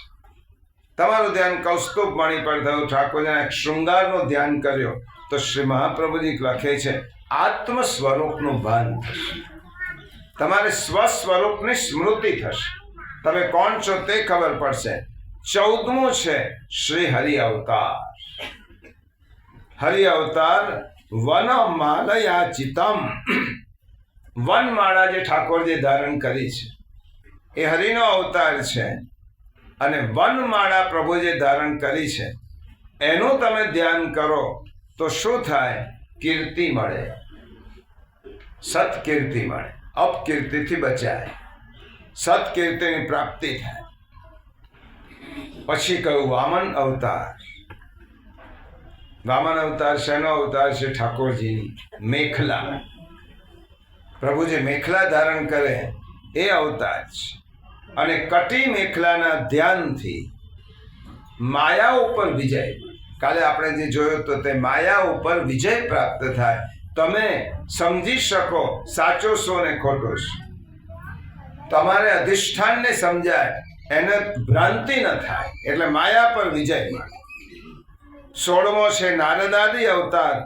તમારું ધ્યાન કૌસ્તુભ મણિ પર થયું, ઠાકોરજીના એક શૃંગારનું ધ્યાન કર્યો તો શ્રી મહાપ્રભુજી લખે છે આત્મ સ્વરૂપનું ભાન થશે. તમારે સ્વ સ્વરૂપની સ્મૃતિ થશે. તમે કોણ છો તે ખબર પડશે. 14મું છે શ્રી હરિ અવતાર. હરિ અવતાર વનમાલયાચિતમ. વનમાળા જે ઠાકોરજી ધારણ કરી છે એ હરિનો અવતાર છે, અને વનમાળા પ્રભુજી ધારણ કરી છે એનું તમે ધ્યાન કરો તો શું થાય? કીર્તિ મળે, સત્કીર્તિ મળે. અપકીર્તિથી બચાય, સત્કીર્તિની પ્રાપ્તિ થાય. પછી કહ્યું વામન અવતાર. વામન અવતાર શેનો અવતાર છે? ઠાકોરજીની મેખલા. પ્રભુ જે મેખલા ધારણ કરે એ અવતાર છે. અને કટી મેખલાના ધ્યાનથી માયા ઉપર વિજય. કાલે આપણે જે જોયું તો તે માયા ઉપર વિજય પ્રાપ્ત થાય. તમે સમજી શકો સાચો છો ને ખોટો છો. તમારે અધિષ્ઠાનને સમજાય, એને ભ્રાંતિ ન થાય, એટલે માયા પર વિજય મળે. 16મો છે નારદાદી અવતાર.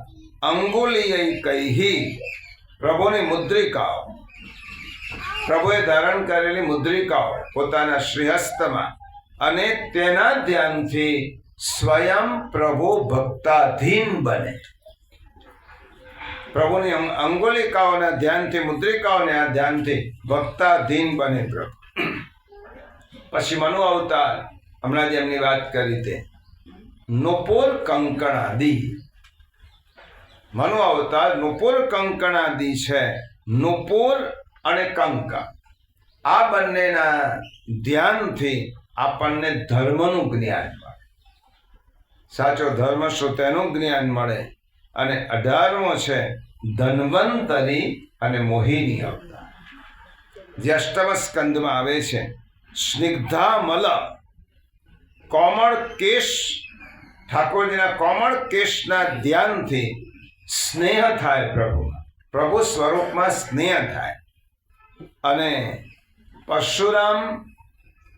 અંગુલિય કૈહી. પ્રભુની મુદ્રિકાઓ, પ્રભુએ ધારણ કરેલી મુદ્રિકાઓ પોતાના શ્રીહસ્તમાં, અને તેના ધ્યાનથી સ્વયં પ્રભુ ભક્તાધીન બને. પ્રભુની અંગુલિકાઓના ધ્યાનથી, મુદ્રિકાઓના ધ્યાનથી ભક્તાધીન બને પ્રભુ. પછી મનુ અવતાર, હમણાં જે એમની વાત કરી તે નુપુર કંકણાદિ. મનુ અવતાર નુપુર કંકણાદિ છે. નુપુર અને કંકણ, આ બંનેના ધ્યાનથી આપણને ધર્મનું જ્ઞાન મળે. સાચો ધર્મ શું તેનું જ્ઞાન મળે. અને 18મો છે ધન્વંતરી અને મોહિની અવતાર, જે 8મ સ્કંદમાં આવે છે. સ્નિગ્ધામલ, કોમળ કેશ. ઠાકોરજીના કોમળ કેશના ધ્યાનથી સ્નેહ થાય પ્રભુમાં, પ્રભુ સ્વરૂપમાં સ્નેહ થાય. અને પરશુરામ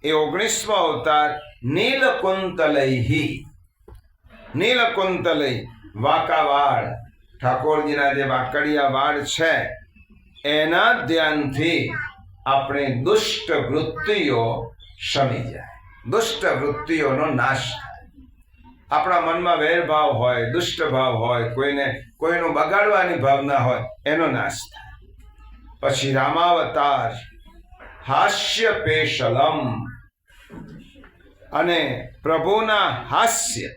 એ 19મો અવતાર. નીલકુંતલૈહી. નીલકુંતલય, વાંકા વાળ. ઠાકોરજીના જે વાંકડિયા વાળ છે એના ધ્યાનથી આપણે દુષ્ટ વૃત્તિઓ શમી જાય, દુષ્ટ વૃત્તિઓનો નાશ થાય. આપણા મનમાં વેરભાવ હોય, દુષ્ટ ભાવ હોય, કોઈનું બગાડવાની ભાવના હોય, એનો નાશ થાય. પછી રામાવતાર. હાસ્ય પેશલમ. અને પ્રભુના હાસ્ય,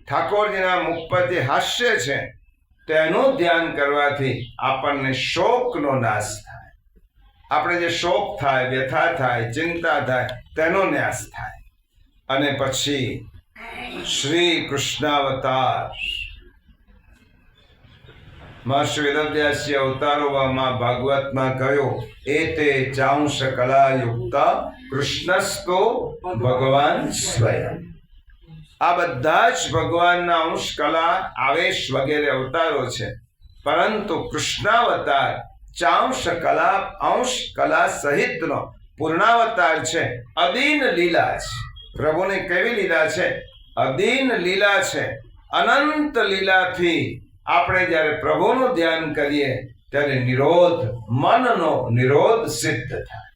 ઠાકોરજીના મુખ પર જે હાસ્ય છે તેનું ધ્યાન કરવાથી આપણને શોકનો નાશ થાય. આપણે જે શોક થાય, વ્યથા થાય, ચિંતા થાય, તેનો નાશ થાય. અને પછી શ્રી કૃષ્ણાવતાર. મહર્ષિ વેદવ્યાસજી અવતારોમાં ભાગવતમાં કહ્યું એતે ચાંશ કલા યુક્તા કૃષ્ણસ્તો ભગવાન સ્વયં. આ બધા જ ભગવાનના અંશ, કલા, આવેશ વગેરે અવતારો છે. પરંતુ કૃષ્ણાવતાર ચાંશ કલા, અંશ કલા સહિતનો પૂર્ણાવતાર છે. અદીન લીલા છે. પ્રભુની કેવી લીલા છે? અદીન લીલા છે. અનંત લીલાથી આપણે જ્યારે પ્રભુનું ધ્યાન કરીએ ત્યારે નિરોધ, મનનો નિરોધ સિદ્ધ થાય.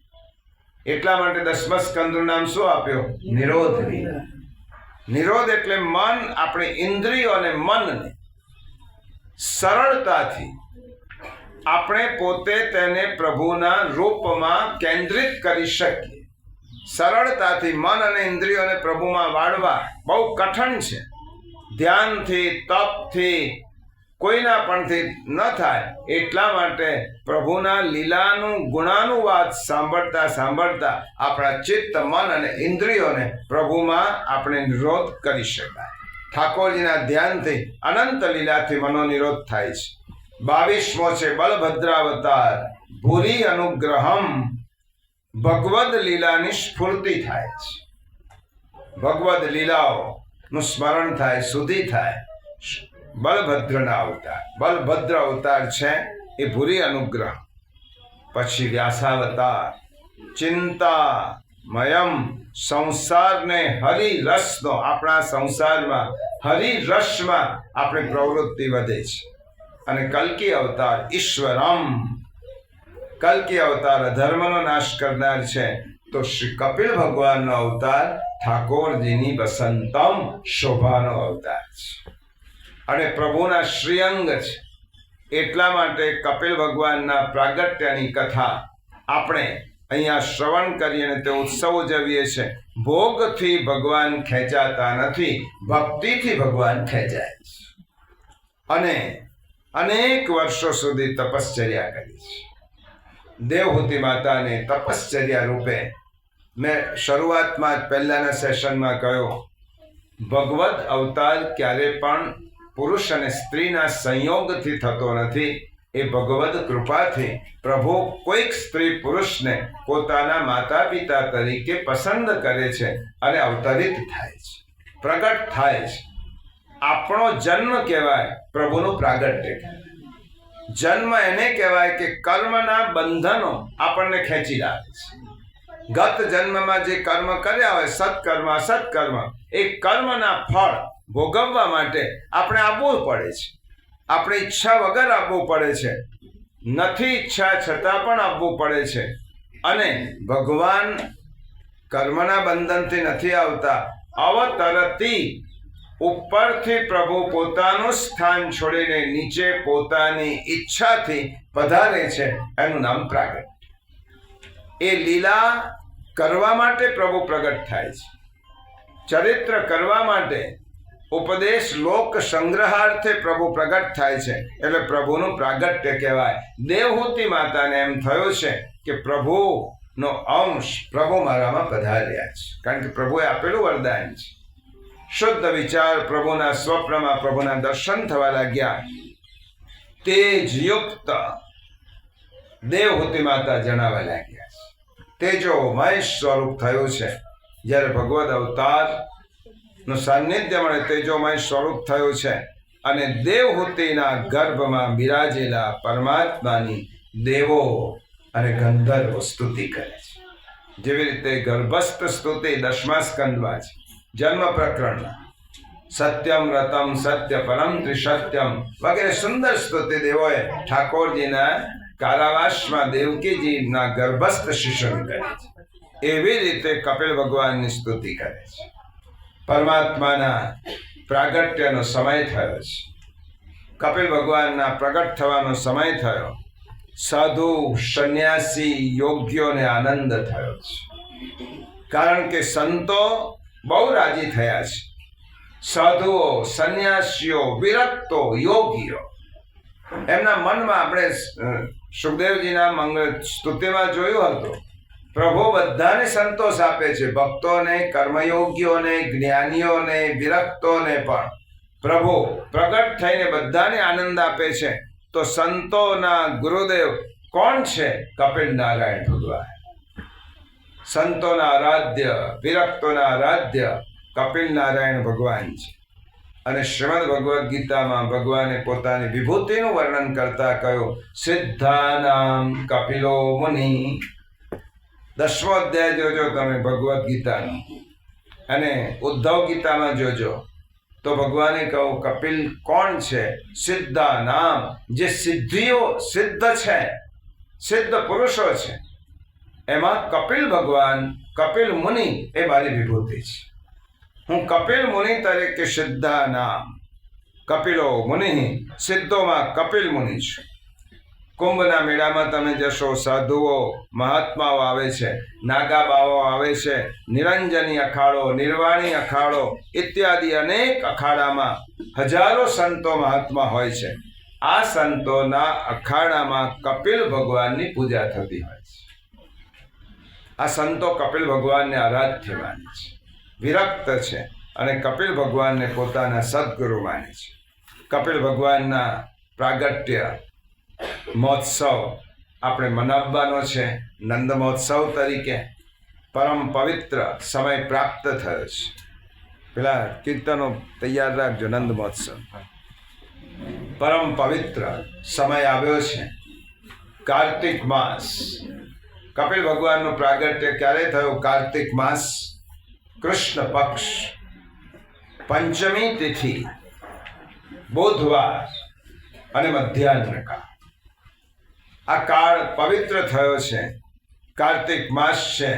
એટલા માટે 10મા સ્કંદનું નામ શું આપ્યો? નિરોધ લીલા. નિરોધ એટલે મન, આપણી ઇન્દ્રિયો અને મનને સરળતાથી આપણે પોતે તેને પ્રભુના રૂપમાં કેન્દ્રિત કરી શકીએ. સરળતાથી મન અને ઇન્દ્રિયોને પ્રભુમાં વાળવા બહુ કઠણ છે. ધ્યાનથી, તપથી, કોઈના પણથી ન થાય. એટલા માટે પ્રભુના લીલાનું ગુણાનુવાદ સાંભળતા સાંભળતા આપણા ચિત્ત, મન અને ઇન્દ્રિયોને પ્રભુમાં આપણે નિરોધ કરી શકાય. ઠાકોરજીના ધ્યાનથી, અનંત લીલાથી મનો નિરોધ થાય છે. 22મો છે બલભદ્રાવતાર ભૂરી અનુગ્રહમ. ભગવદ લીલાની સ્ફૂર્તિ થાય છે. ભગવદ લીલાઓનું સ્મરણ થાય, સુધી થાય. બલભદ્રના અવતાર, બલભદ્ર અવતાર છે એ ભૂરી અનુગ્રહ. પછી વ્યાસાવતાર ચિંતામયમ. સંસારને હરિરસનો, આપણા સંસારમાં હરિરસમાં આપણી પ્રવૃત્તિ વધે છે. અને કલ્કી અવતાર ઈશ્વરમ. કલ્કી અવતાર અધર્મનો નાશ કરનાર છે. તો શ્રી કપિલ ભગવાનનો અવતાર ઠાકોરજીની વસંતમ શોભાનો અવતાર છે અને પ્રભુના શ્રીઅંગ છે. એટલા માટે કપિલ ભગવાનના પ્રાગટ્યની કથા આપણે અહીંયા શ્રવણ કરી અને તે ઉત્સવ ઉજવીએ છીએ. ભોગથી ભગવાન ખેંચાતા નથી, ભક્તિથી ભગવાન ખેંચાય છે. અને અનેક વર્ષો સુધી તપશ્ચર્યા કરી છે. દેવહૂતિ માતાને તપશ્ચર્યા રૂપે મેં શરૂઆતમાં જ પહેલાના સેશનમાં કહ્યું, ભગવદ અવતાર ક્યારે પણ પુરુષ અને સ્ત્રીના સંયોગથી થતો નથી. એ ભગવદ કૃપાથી પ્રભુ કોઈક સ્ત્રી પુરુષને પોતાના માતા પિતા તરીકે પસંદ કરે છે અને અવતરિત થાય છે, પ્રગટ થાય છે. આપણો જન્મ કહેવાય પ્રભુનું પ્રાગટ્ય. જન્મ એને કહેવાય કે કર્મના બંધનો આપણને ખેંચી લાવે છે. ગત જન્મમાં જે કર્મ કર્યા હોય, સત્કર્મ અસત્કર્મ, એ કર્મના ફળ ભોગવવા માટે આપણે આપવું પડે છે. આપણે ઈચ્છા વગર આપવું પડે છે, નથી ઈચ્છા છતાં પણ આપવું પડે છે. અને ભગવાન કર્મના બંધનથી નથી આવતા, અવતરતી ઉપરથી પ્રભુ પોતાનું સ્થાન છોડીને નીચે પોતાની ઈચ્છાથી પધારે છે. એનું નામ પ્રાગટ્ય. એ લીલા કરવા માટે પ્રભુ પ્રગટ થાય છે, ચરિત્ર કરવા માટે, ઉપદેશ લોક સંગ્રહાર્થે પ્રભુ પ્રગટ થાય છે. એટલે પ્રભુનું પ્રાગટ્ય કહેવાય. દેવહૂતિ માતાને એમ થયું છે કે પ્રભુનો અંશ પ્રભુ મારામાં પધાર્યા છે, કારણ કે પ્રભુએ આપેલું વરદાન છે. શુદ્ધ વિચાર પ્રભુના સ્વપ્નમાં પ્રભુના દર્શન થવા લાગ્યા. તેજયુક્ત દેવહૂતિ માતા જણાવવા લાગ્યા છે. તેજોમય સ્વરૂપ થયું છે. જ્યારે ભગવદ અવતાર નું સાનિધ્ય મળે, તેજોમય સ્વરૂપ થયું છે. અને દેવહૂતિના ગર્ભમાં બિરાજેલા પરમાત્માની દેવો અને ગંધર્વો સ્તુતિ કરે છે. જેવી રીતે ગર્ભસ્થ સ્તુતિ 10મા સ્કંદમાં છે, જન્મ પ્રકરણના. સત્યમ રતમ સત્ય પરમ ત્રિસત્યમ વગેરે સુંદર સ્તુતિ દેવોએ ઠાકોરજીના કારાવાસમાં દેવકીજીના ગર્ભસ્થ શિશુની કરે છે. એવી રીતે કપિલ ભગવાનની સ્તુતિ કરે છે. પરમાત્માના પ્રાગટ્યનો સમય થયો છે. કપિલ ભગવાનના પ્રગટ થવાનો સમય થયો. સાધુ, સંન્યાસી, યોગ્યોને આનંદ થયો છે, કારણ કે સંતો બહુ રાજી થયા છે. સાધુઓ, સંન્યાસીઓ, વિરક્તો, યોગીઓ, એમના મનમાં આપણે સુખદેવજીના મંગળ સ્તુતિમાં જોયું હતું, પ્રભુ બધાને સંતોષ આપે છે. ભક્તોને, કર્મયોગીઓને, જ્ઞાનીઓને, વિરક્તોને પણ પ્રભુ પ્રગટ થઈને બધાને આનંદ આપે છે. તો સંતોના ગુરુદેવ કોણ છે? કપિલ નારાયણ ભગવાન. સંતોના આરાધ્ય, વિરક્તોના આરાધ્ય કપિલ નારાયણ ભગવાન છે. અને શ્રીમદ ભગવદ્ ગીતામાં ભગવાને પોતાની વિભૂતિનું વર્ણન કરતા કહ્યું, સિદ્ધાનામ કપિલો મુનિ. 10મો અધ્યાય જોજો તમે ભગવદ્ ગીતાનો, અને ઉદ્ધવ ગીતામાં જોજો તો ભગવાને કહ્યું કપિલ કોણ છે? સિદ્ધા નામ, જે સિદ્ધિઓ સિદ્ધ છે, સિદ્ધ પુરુષો છે, એમાં કપિલ ભગવાન, કપિલ મુનિ એ મારી વિભૂતિ છે. હું કપિલ મુનિ તરીકે સિદ્ધા નામ, કપિલો મુનિ, સિદ્ધોમાં કપિલ મુનિ છું. કુંભના મેળામાં તમે જશો, સાધુઓ મહાત્માઓ આવે છે, નાગા બાવાઓ આવે છે, નિરંજની અખાડો, નિર્વાણી અખાડો ઇત્યાદિ અનેક અખાડામાં હજારો સંતો મહાત્મા હોય છે. આ સંતોના અખાડામાં કપિલ ભગવાનની પૂજા થતી હોય છે. આ સંતો કપિલ ભગવાનને આરાધ્ય માને છે, વિરક્ત છે અને કપિલ ભગવાનને પોતાના સદગુરુ માને છે. કપિલ ભગવાનના પ્રાગટ્ય મહોત્સવ આપણે મનાવવાનો છે. નંદ મહોત્સવ તરીકે પરમ પવિત્ર સમય પ્રાપ્ત થયો છે. પેલા કીર્તનો તૈયાર રાખજો. નંદ મહોત્સવ પરમ પવિત્ર સમય આવ્યો છે. કાર્તિક માસ, કપિલ ભગવાનનું પ્રાગટ્ય ક્યારે થયું? કાર્તિક માસ, કૃષ્ણ પક્ષ, પંચમી તિથિ, બુધવાર અને મધ્યાહ્ન કાળ. આ કાળ પવિત્ર થયો છે. કાર્તિક માસ છે,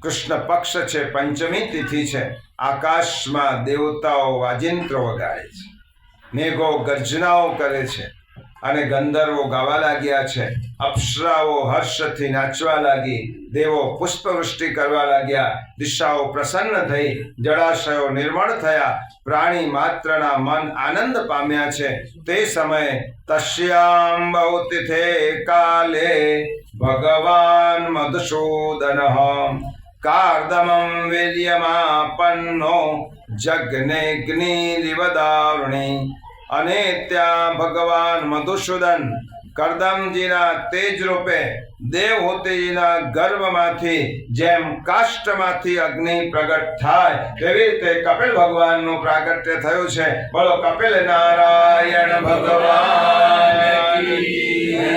કૃષ્ણ પક્ષ છે, પંચમી તિથિ છે. આકાશમાં દેવતાઓ વાજિંત્ર વગાડે છે, મેઘો ગર્જનાઓ કરે છે અને ગંધર્વો ગાવા લાગ્યા છે. અપ્સરાઓ હર્ષથી નાચવા લાગી, દેવો પુષ્પવૃષ્ટિ કરવા લાગ્યા, દિશાઓ પ્રસન્ન થઈ, જળાશયો નિર્મળ થયા, પ્રાણી માત્રના મન આનંદ પામ્યા છે. તે સમયે તસ્યામ બહુતિથે કાલે ભગવાન મધુસૂદન કાર્દમં વીર્યમાપન્નો જગ્નેગ્નિરિવદારુણી. અને ત્યાં ભગવાન મધુસૂદન કરદમજીના તેજ રૂપે દેવહૂતિજીના ગર્ભમાંથી જેમ કાષ્ટમાંથી અગ્નિ પ્રગટ થાય તેવી રીતે કપિલ ભગવાનનું પ્રાગટ્ય થયું છે. બોલો કપિલ નારાયણ ભગવાન કી જય.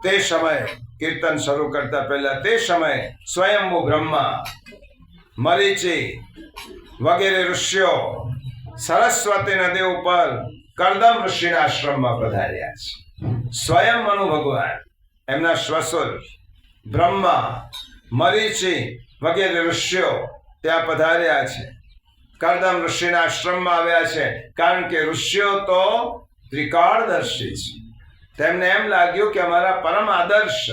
તે સમયે કીર્તન શરૂ કરતા પહેલા તે સમયે સ્વયંભૂ બ્રહ્મા, મરીચી વગેરે ઋષિઓ સરસ્વતી નદી ઉપર કરદમ ઋષિના આશ્રમમાં પધાર્યા છે. સ્વયં મનુ ભગવાન, એમના શ્વસુર બ્રહ્મા, મરીચી વગેરે ઋષિઓ ત્યાં પધાર્યા છે. કરદમ ઋષિના આશ્રમમાં આવ્યા છે. કારણ કે ઋષિઓ તો ત્રિકાળદર્શી છે. તેમને એમ લાગ્યું કે અમારા પરમ આદર્શ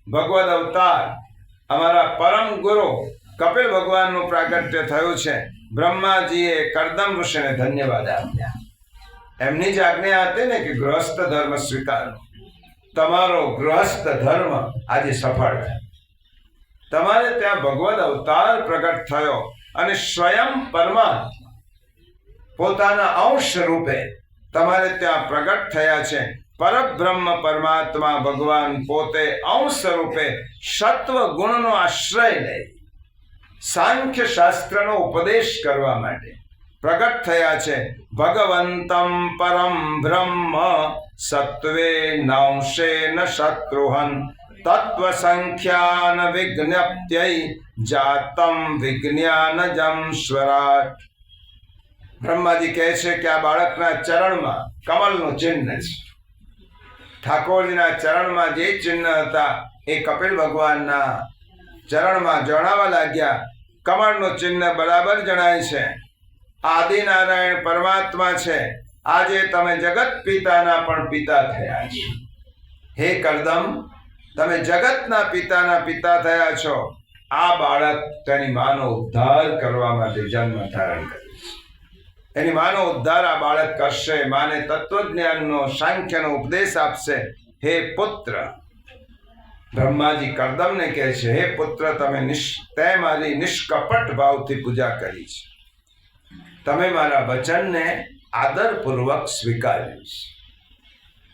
ભગવદ અવતાર, અમારા પરમ ગુરુ કપિલ ભગવાનનું પ્રાગટ્ય થયું છે. બ્રહ્માજીએ કરદમ ઋષિને ધન્યવાદ આપ્યા. એમની જ આજ્ઞા હતી ને કે ગૃહસ્થ ધર્મ સ્વીકારો. તમારો ગૃહસ્થ ધર્મ આજે સફળ થયો. તમારે ત્યાં ભગવદ અવતાર પ્રગટ થયો અને સ્વયં પરમાત્મા પોતાના અંશ રૂપે તમારે ત્યાં પ્રગટ થયા છે. પરબ્રહ્મ પરમાત્મા ભગવાન પોતે અંશ રૂપે સત્વ ગુણનો આશ્રય લઈ સાંખ્ય શાસ્ત્રનો ઉપદેશ કરવા માટે પ્રગટ થયા છે. ભગવંતમ પરમ બ્રહ્મ સત્વે નંશેન શત્રુહન તત્વ સંખ્યાન વિજ્ઞપ્ત્યૈ જાતમ વિજ્ઞાનજમ સ્વરાટ. બ્રહ્માજી કહે છે કે આ બાળકના ચરણમાં કમલનું ચિહ્ન છે. ઠાકોરજીના ચરણમાં જે ચિહ્ન હતા એ કપિલ ભગવાનના ચરણમાં જણાવવા લાગ્યા. કમળનું ચિહ્ન બરાબર જણાય છે. આદિનારાયણ પરમાત્મા છે. આજે તમે જગત પિતાના પણ પિતા થયા છો. હે કરદમ, તમે જગતના પિતાના પિતા થયા છો. આ બાળક તેની માનો ઉદ્ધાર કરવા માટે જન્મ ધારણ કરે છે. એની માનો ઉદ્ધાર આ બાળક કરશે. માને તત્વજ્ઞાનનો, સાંખ્યનો ઉપદેશ આપશે. હે પુત્ર, બ્રહ્માજી કરદમને કહે છે, હે પુત્ર, તે મારી નિષ્કપટ ભાવથી પૂજા કરી છે. તમે મારા વચનને આદરપૂર્વક સ્વીકાર્યું છે.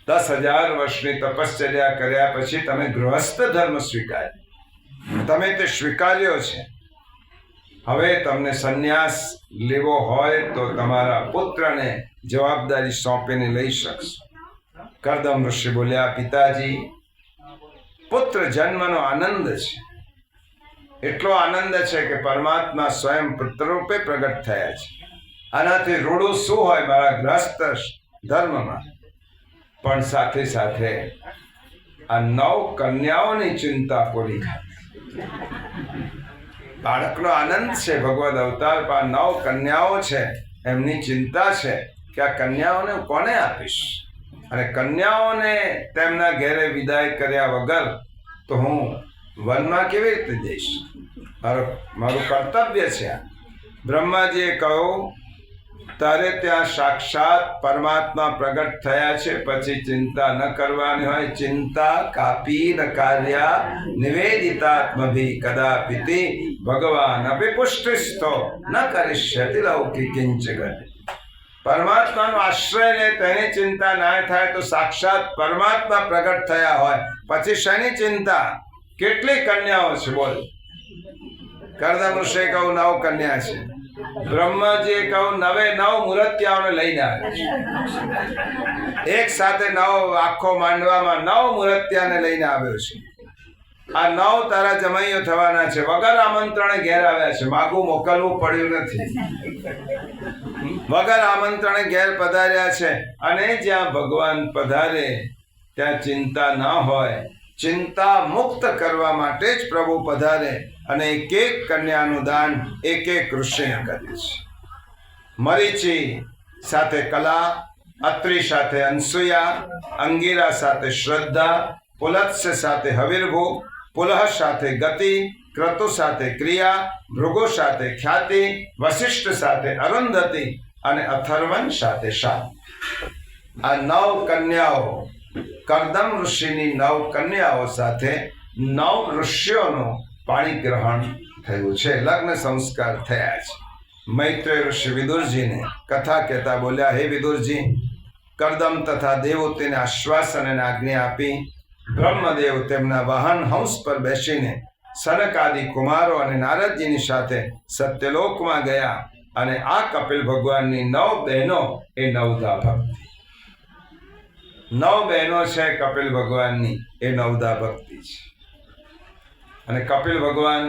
10,000 વર્ષની તપશ્ચર્યા કર્યા પછી તમે ગૃહસ્થ ધર્મ સ્વીકાર્યો. તમે તે સ્વીકાર્યો છે. હવે તમને સંન્યાસ લેવો હોય તો તમારા પુત્રને જવાબદારી સોંપીને લઈ શકશો. કરદમ ઋષિ બોલ્યા, પિતાજી, પુત્ર જન્મનો આનંદ છે. એટલો આનંદ છે કે પરમાત્મા સ્વયં પુત્ર રૂપે પ્રગટ થયા છે. આનાથી રૂડું શું હોય મારા ગ્રસ્ત ધર્મમાં? પણ સાથે સાથે આ 9 કન્યાઓની ચિંતા પૂરી થાય. બાળકનો આનંદ છે ભગવદ અવતાર, આ 9 કન્યાઓ છે, એમની ચિંતા છે કે આ કન્યાઓને કોને આપીશ, અને કન્યાઓને તેમના ઘેરે વિદાય કર્યા વગર તો હું વનમાં કેવી રીતે જઈશ? મારું કર્તવ્ય છે. બ્રહ્માજીએ કહ્યું, તારે ત્યાં સાક્ષાત પરમાત્મા પ્રગટ થયા છે, પછી ચિંતા ન કરવાની હોય. ચિંતા કાપી ન કાર્યા નિવેદિતાત્મભી કદાપિતિ ભગવાન અપિપુષ્ટિસ્તો ન કરિષ્યતિ લૌકિકિંચ ગતિ. પરમાત્માનો આશ્રય લે તેની ચિંતા ના થાય તો સાક્ષાત પરમાત્મા પ્રગટ થયા હોય પછી શેની ચિંતા? કેટલી કન્યાઓ છે બોલ? કરદમ ઋષિએ કહ્યું 9 કન્યા છે. બ્રહ્માજીએ કહ્યું 9 મૂર્તિયાઓને લઈને આવે. એક સાથે 9 આખો માંડવામાં 9 મૂર્તિયાને લઈને આવ્યો છે. આ 9 તારા જમાઈઓ થવાના છે. વગર આમંત્રણે ઘેર આવ્યા છે. માગું મોકલવું પડ્યું નથી. વગર આમંત્રણે ઘેર પધાર્યા છે. અને જ્યાં ભગવાન પધારે ત્યાં ચિંતા ન હોય. ચિંતા મુક્ત કરવા માટે જ પ્રભુ પધારે અને એક એક કન્યાનું દાન એક એક ઋષિએ કર્યું છે. મરીચી સાથે કલા, અત્રિ સાથે અનસુયા, અંગિરા સાથે શ્રદ્ધા, પુલત્સ્ય સાથે હવિર્ભુ, પુલહ સાથે ગતિ, ક્રતુ સાથે ક્રિયા, ભૃગુ સાથે ખ્યાતિ, વશિષ્ઠ સાથે અરુંધતિ અને અથર્વણ સાથે શાંતિ. આ 9 કન્યાઓ, કરદમ ઋષિની 9 કન્યાઓ સાથે 9 ઋષિઓનું પાણી ગ્રહણ થયું છે. લગ્ન સંસ્કાર થયા છે. મૈત્રેય ઋષિ વિદુરજીને કથા કહેતા બોલ્યા, હે વિદુરજી, કરદમ તથા દેવોતીને આશ્વાસન અને આજ્ઞા આપી બ્રહ્મદેવ તેમના વાહન હંસ પર બેસીને સનક આદિ કુમારો અને નારદજીની સાથે સત્યલોકમાં ગયા. અને આ કપિલ ભગવાનની 9 બહેનો એ નવદા ભક્તિ. 9 બહેનો છે કપિલ ભગવાનની, એ નવદા ભક્તિ છે. અને કપિલ ભગવાન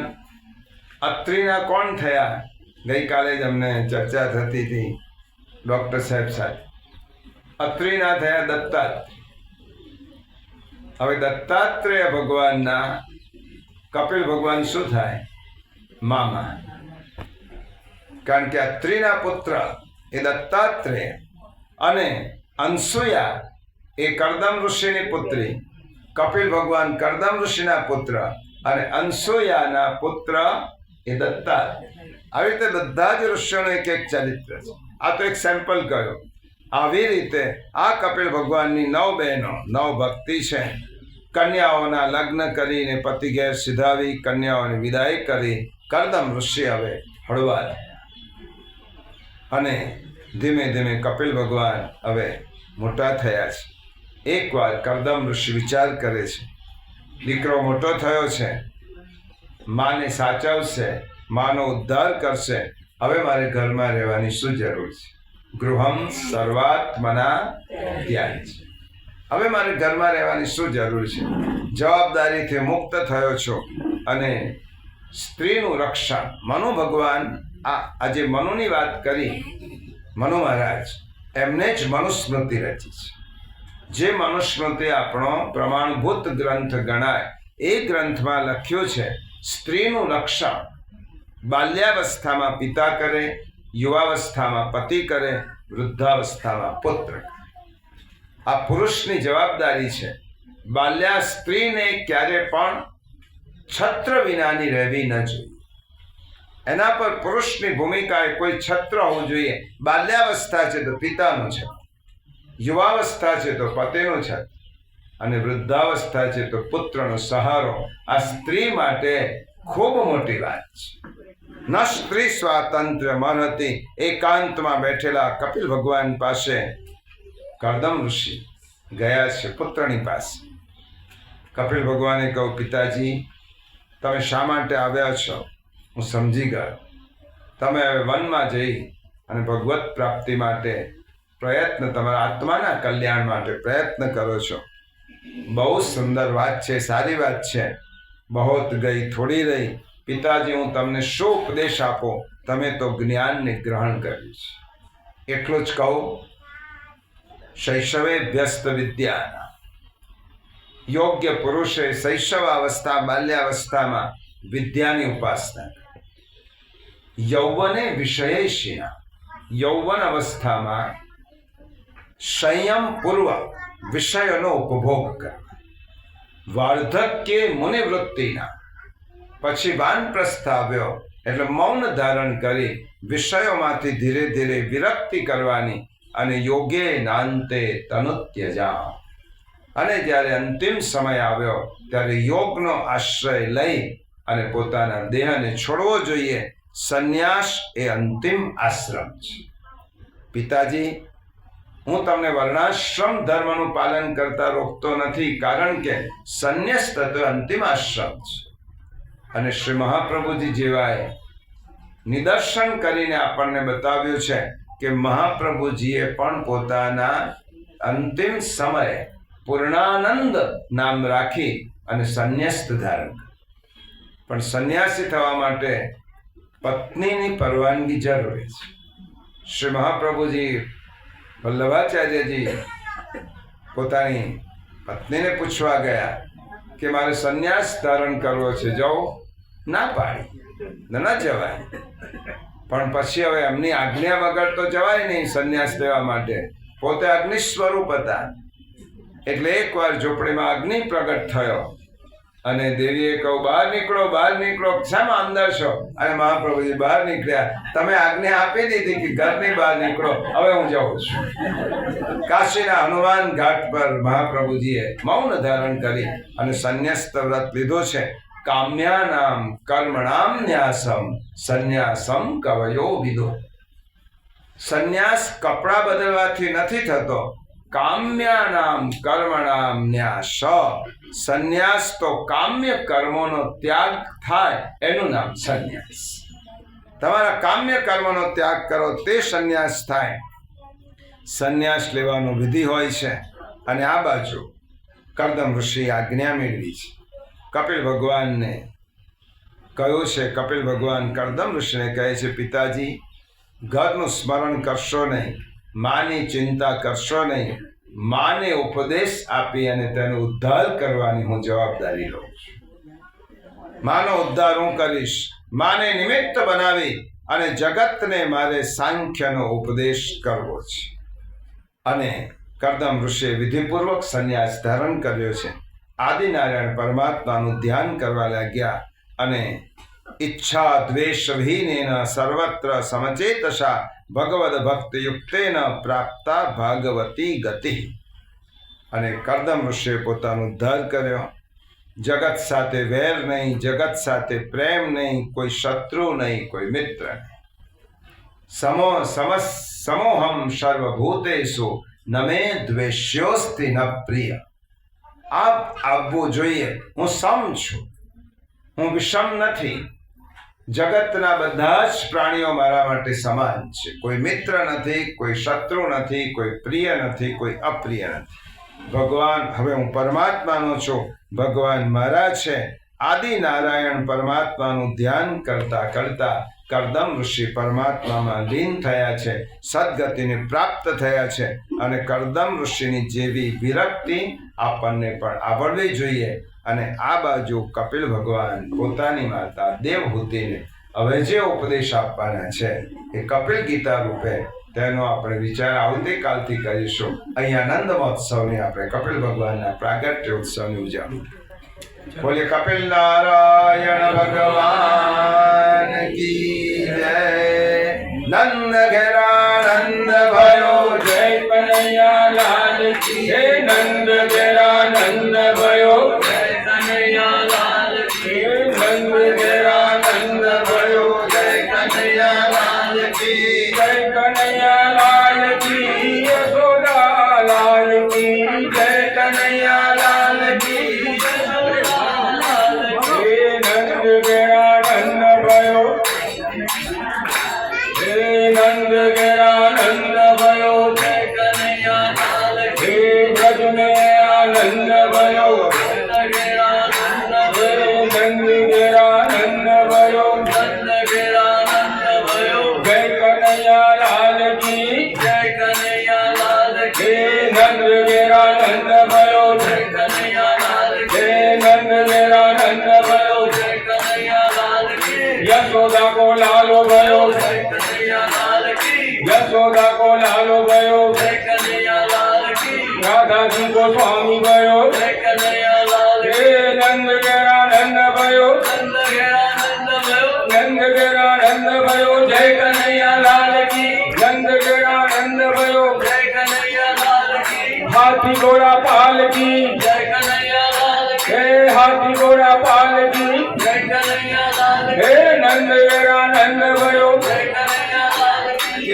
અત્રિના કોણ થયા? ગઈકાલે જ અમને ચર્ચા થતી હતી ડૉક્ટર સાહેબ સાથે. અત્રિના થયા દત્તાત્રેય. હવે દત્તાત્રેય ભગવાનના કપિલ ભગવાન શું થાય? મામા. કારણ કે અત્રિના પુત્ર એ દત્તાત્રેય અને અનસુયા એ કરદમ ઋષિની પુત્રી. કપિલ ભગવાન કરદમ ઋષિના પુત્ર અને અનસુયાના પુત્ર એ દત્તાત્રેય. આવી રીતે બધા જ ઋષિઓનું એક એક ચરિત્ર છે. આ તો એક સેમ્પલ કહ્યું. આવી રીતે આ કપિલ ભગવાનની 9 બહેનો, 9 ભક્તિ છે. કન્યાઓના લગ્ન કરીને પતિ ઘેર સિધાવી કન્યાઓની વિદાય કરી કરદમ ઋષિ હવે હળવા થયા. અને ધીમે ધીમે કપિલ ભગવાન હવે મોટા થયા છે. એકવાર કરદમ ઋષિ વિચાર કરે છે, દીકરો મોટો થયો છે, માને સાચવશે, માનો ઉદ્ધાર કરશે, હવે મારે ઘરમાં રહેવાની શું જરૂર છે? ગૃહમ સર્વાત્મના ત્યાગ છે. હવે મારે ઘરમાં રહેવાની શું જરૂર છે? જવાબદારીથી મુક્ત થયો છો. અને સ્ત્રીનું રક્ષણ મનુ ભગવાન, આજે મનુની વાત કરી, મનુ મહારાજ એમને જ મનુસ્મૃતિ રચી છે. જે મનુસ્મૃતિ આપણો પ્રમાણભૂત ગ્રંથ ગણાય, એ ગ્રંથમાં લખ્યું છે સ્ત્રીનું રક્ષણ બાલ્યાવસ્થામાં પિતા કરે, યુવાવસ્થામાં પતિ કરે, વૃદ્ધાવસ્થામાં પુત્ર કરે. આ પુરુષની જવાબદારી છે. બાલ્યા સ્ત્રીને ક્યારે પણ છત્ર વિનાની રહેવી ન જોઈએ. એના પર પુરુષની ભૂમિકા એ કોઈ છત્ર હોવું જોઈએ. બાલ્યાવસ્થા છે તો પિતાનું છે, યુવાવસ્થા છે તો પતિનું છે, અને વૃદ્ધાવસ્થા છે તો પુત્રનો સહારો. આ સ્ત્રી માટે ખૂબ મોટી વાત છે. ન સ્ત્રી સ્વાતંત્ર્ય મહતી. એકાંતમાં બેઠેલા કપિલ ભગવાન પાસે કરદમ ઋષિ ગયા છે, પુત્રની પાસે. કપિલ ભગવાને કહ્યું, પિતાજી, તમે શા માટે આવ્યા છો હું સમજી ગયો. તમે હવે વનમાં જઈ અને ભગવત પ્રાપ્તિ માટે પ્રયત્ન, તમારા આત્માના કલ્યાણ માટે પ્રયત્ન કરો છો. બહુ સુંદર વાત છે, સારી વાત છે. બહોત ગઈ થોડી રહી. પિતાજી, હું તમને શું ઉપદેશ આપું? તમે તો જ્ઞાનને ગ્રહણ કર્યું છે. એટલું જ કહું, શૈશવે વ્યસ્ત વિદ્યા. યોગ્ય પુરુષે શૈશવાવસ્થા બાલ્યાવસ્થામાં વિદ્યાની ઉપાસના કરે. યૌવને વિષયેશિના, યૌવન અવસ્થામાં સંયમ પૂર્વક વિષયોનો ઉપભોગ કરવા. વાર્ધક્ય મુનિવૃત્તિના, પછી વાનપ્રસ્થ આવ્યો એટલે મૌન ધારણ કરી વિષયોમાંથી ધીરે ધીરે વિરક્તિ કરવાની અને યોગે નાંતે તનુત્યજા, અને જ્યારે અંતિમ સમય આવ્યો ત્યારે યોગનો આશ્રય લઈ અને પોતાના દેહને છોડવો જોઈએ. સંન્યાસ એ અંતિમ આશ્રમ છે. પિતાજી, હું તમને વર્ણાશ્રમ ધર્મનું પાલન કરતા રોકતો નથી, કારણ કે સંન્યાસ તત્વ અંતિમ આશ્રમ છે. અને શ્રી મહાપ્રભુજી જેવાએ નિદર્શન કરીને આપણને બતાવ્યું છે કે મહાપ્રભુજીએ પણ પોતાના અંતિમ સમયે પૂર્ણાનંદ નામ રાખી અને સંન્યાસ ધારણ કર્યું. પણ સંન્યાસી થવા માટે પત્નીની પરવાનગી જરૂરી છે. શ્રી મહાપ્રભુજી વલ્લભાચાર્યજી પોતાની પત્નીને પૂછવા ગયા કે મારે સંન્યાસ ધારણ કરવો છે, જાઓ. ના પાડી, ન જવાય. પણ પછી હવે એમની આજ્ઞા વગર તો જવાય નહીં સંન્યાસ લેવા માટે. પોતે અગ્નિ સ્વરૂપ હતા. એટલે એકવાર ઝૂંપડીમાં અગ્નિ પ્રગટ થયો અને દેવીએ કહ્યું, બહાર નીકળો, બહાર નીકળો. શામાં અંદર છો? અને મહાપ્રભુજી બહાર નીકળ્યા. તમે આજ્ઞા આપી દીધી કે ઘરની બહાર નીકળો, હવે હું જાઉં છું. કાશીના હનુમાન ઘાટ પર મહાપ્રભુજીએ મૌન ધારણ કરી અને સંન્યાસ વ્રત લીધો છે. કામ્યાનામ કર્મણામ ન્યાસમ સંન્યાસમ કવયો વિદો. સંન્યાસ કપડા બદલવાથી નથી થતો. કામ્યાનામ કર્મણામ ન્યાસ, સંન્યાસ તો કામ્ય કર્મોનો ત્યાગ થાય એનું નામ સંન્યાસ. તમારા કામ્ય કર્મનો ત્યાગ કરો તે સંન્યાસ થાય. સંન્યાસ લેવાનો વિધિ હોય છે. અને આ બાજુ કર્દમ ઋષિ આજ્ઞા મેળવી છે. કપિલ ભગવાનને કહ્યું છે, કપિલ ભગવાન કર્દમ ઋષિને કહે છે, પિતાજી, ઘરનું સ્મરણ કરશો નહીં, માની ચિંતા કરશો નહીં. માને ઉપદેશ આપી અને તેનો ઉદ્ધાર કરવાની હું જવાબદારી લઉં છું. માનો ઉદ્ધાર હું કરીશ. માને નિમિત્ત બનાવી અને જગતને મારે સાંખ્યનો ઉપદેશ કરવો છે. અને કર્દમ ઋષિએ વિધિપૂર્વક સંન્યાસ ધારણ કર્યો છે. આદિનારાયણ પરમાત્માનું ધ્યાન કરવા લાગ્યા અને ઈચ્છા દ્વેષ વિહીનેન સર્વત્ર સમચેતસા ભગવદ ભક્તિ યુક્તેન પ્રાપ્તા ભાગવતી ગતિ. અને કર્દમ ઋષિએ પોતાનો ઉદ્ધાર કર્યો. જગત સાથે વેર નહીં, જગત સાથે પ્રેમ નહીં, કોઈ શત્રુ નહીં, કોઈ મિત્ર નહીં. સમોહમ સર્વભૂતેષુ ન મે દ્વેષ્યોસ્તિ ન પ્રિય. આપ આવવું જોઈએ. હું સમ છું, હું વિષમ નથી. જગતના બધા જ પ્રાણીઓ મારા માટે સમાન છે. કોઈ મિત્ર નથી, કોઈ શત્રુ નથી, કોઈ પ્રિય નથી, કોઈ અપ્રિય નથી. ભગવાન, હવે હું પરમાત્માનો છું, ભગવાન મારા છે. આદિનારાયણ પરમાત્માનું ધ્યાન કરતા કરતા કર્દમ ઋષિ પરમાત્મામાં લીન થયા છે, સદગતિને પ્રાપ્ત થયા છે. અને કર્દમ ઋષિની જેવી વિરક્તિ આપણને પણ આવડવી જોઈએ. અને આ બાજુ કપિલ ભગવાન પોતાની માતા દેવહૂતિને હવે જે ઉપદેશ આપવાના છે એ કપિલ ગીતા રૂપે, તેનો આપણે વિચાર આવતીકાલથી કરીશું. અહીંયા નંદ મહોત્સવની આપણે કપિલ ભગવાનના પ્રાગટ્ય ઉત્સવની ઉજવણી. બોલીએ કપિલ નારાયણ ભગવાન કી જય. નંદ ઘેરા નંદ ભયો, જય કનૈયા લાલ કી જય. નંદ ઘેરા નંદ ભયો, જય કનૈયા લાલ કી જય. નંદ ઘેરા નંદ ભયો, જય કનૈયા લાલ કી જય. કનૈયા લાલ કી, યશોદા લાલ કી જય. કનૈયા લાલ કી જય. નંદ ઘેરા નંદ ભયો, જય કનૈયા લાલ કી. બ્રજ મે આનંદ ભયો, નંદ ઘેરા નંદ ભયો, નંદ ઘેરા यशोदा को लालो भयो, यशोदा को लालो भयो, राधा जी को स्वामी भयो, हे नंद गेरा नंद भयो, नंद गेरा नंद भयो, जय कन्हैया लाल की, नंद गेरा नंद भयो, हाथी घोड़ा पाल की, हे हाथी घोड़ा पाल की, हे नंद गेरा नंद भयो,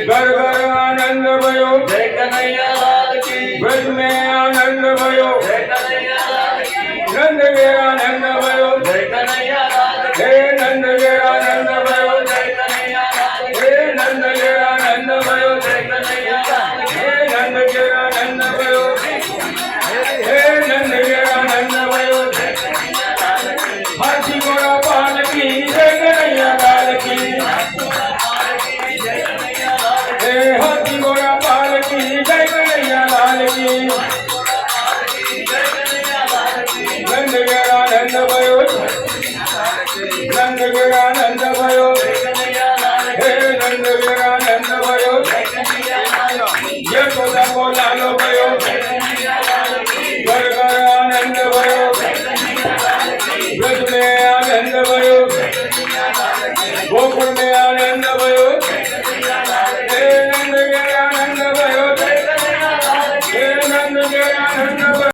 घर घर आनंद भयो, ब्रज में आनंद भयो, नंद गेरा नंद भयो, हे नंद गेरा नंद भयो, हे नंद गेरा नंद भयो, हे नंद गेरा नंद भयो, हे नंद गेरा नंद भयो, हाथी घोड़ा पाल की, जय कन्हैया लाल की, हे हाथी घोड़ा पाल की, जय कन्हैया लाल की, नंद गेरा नंद भयो, नंद गेरा नंद भयो, हे नंद गेरा नंद भयो, यशोदा को लालो भयो, घर घर आनंद भयो, ब्रज में आनंद भयो, गोकुल में आनंद भयो, हे नंद गेरा नंद भयो, हे नंद गेरा नंद भयो।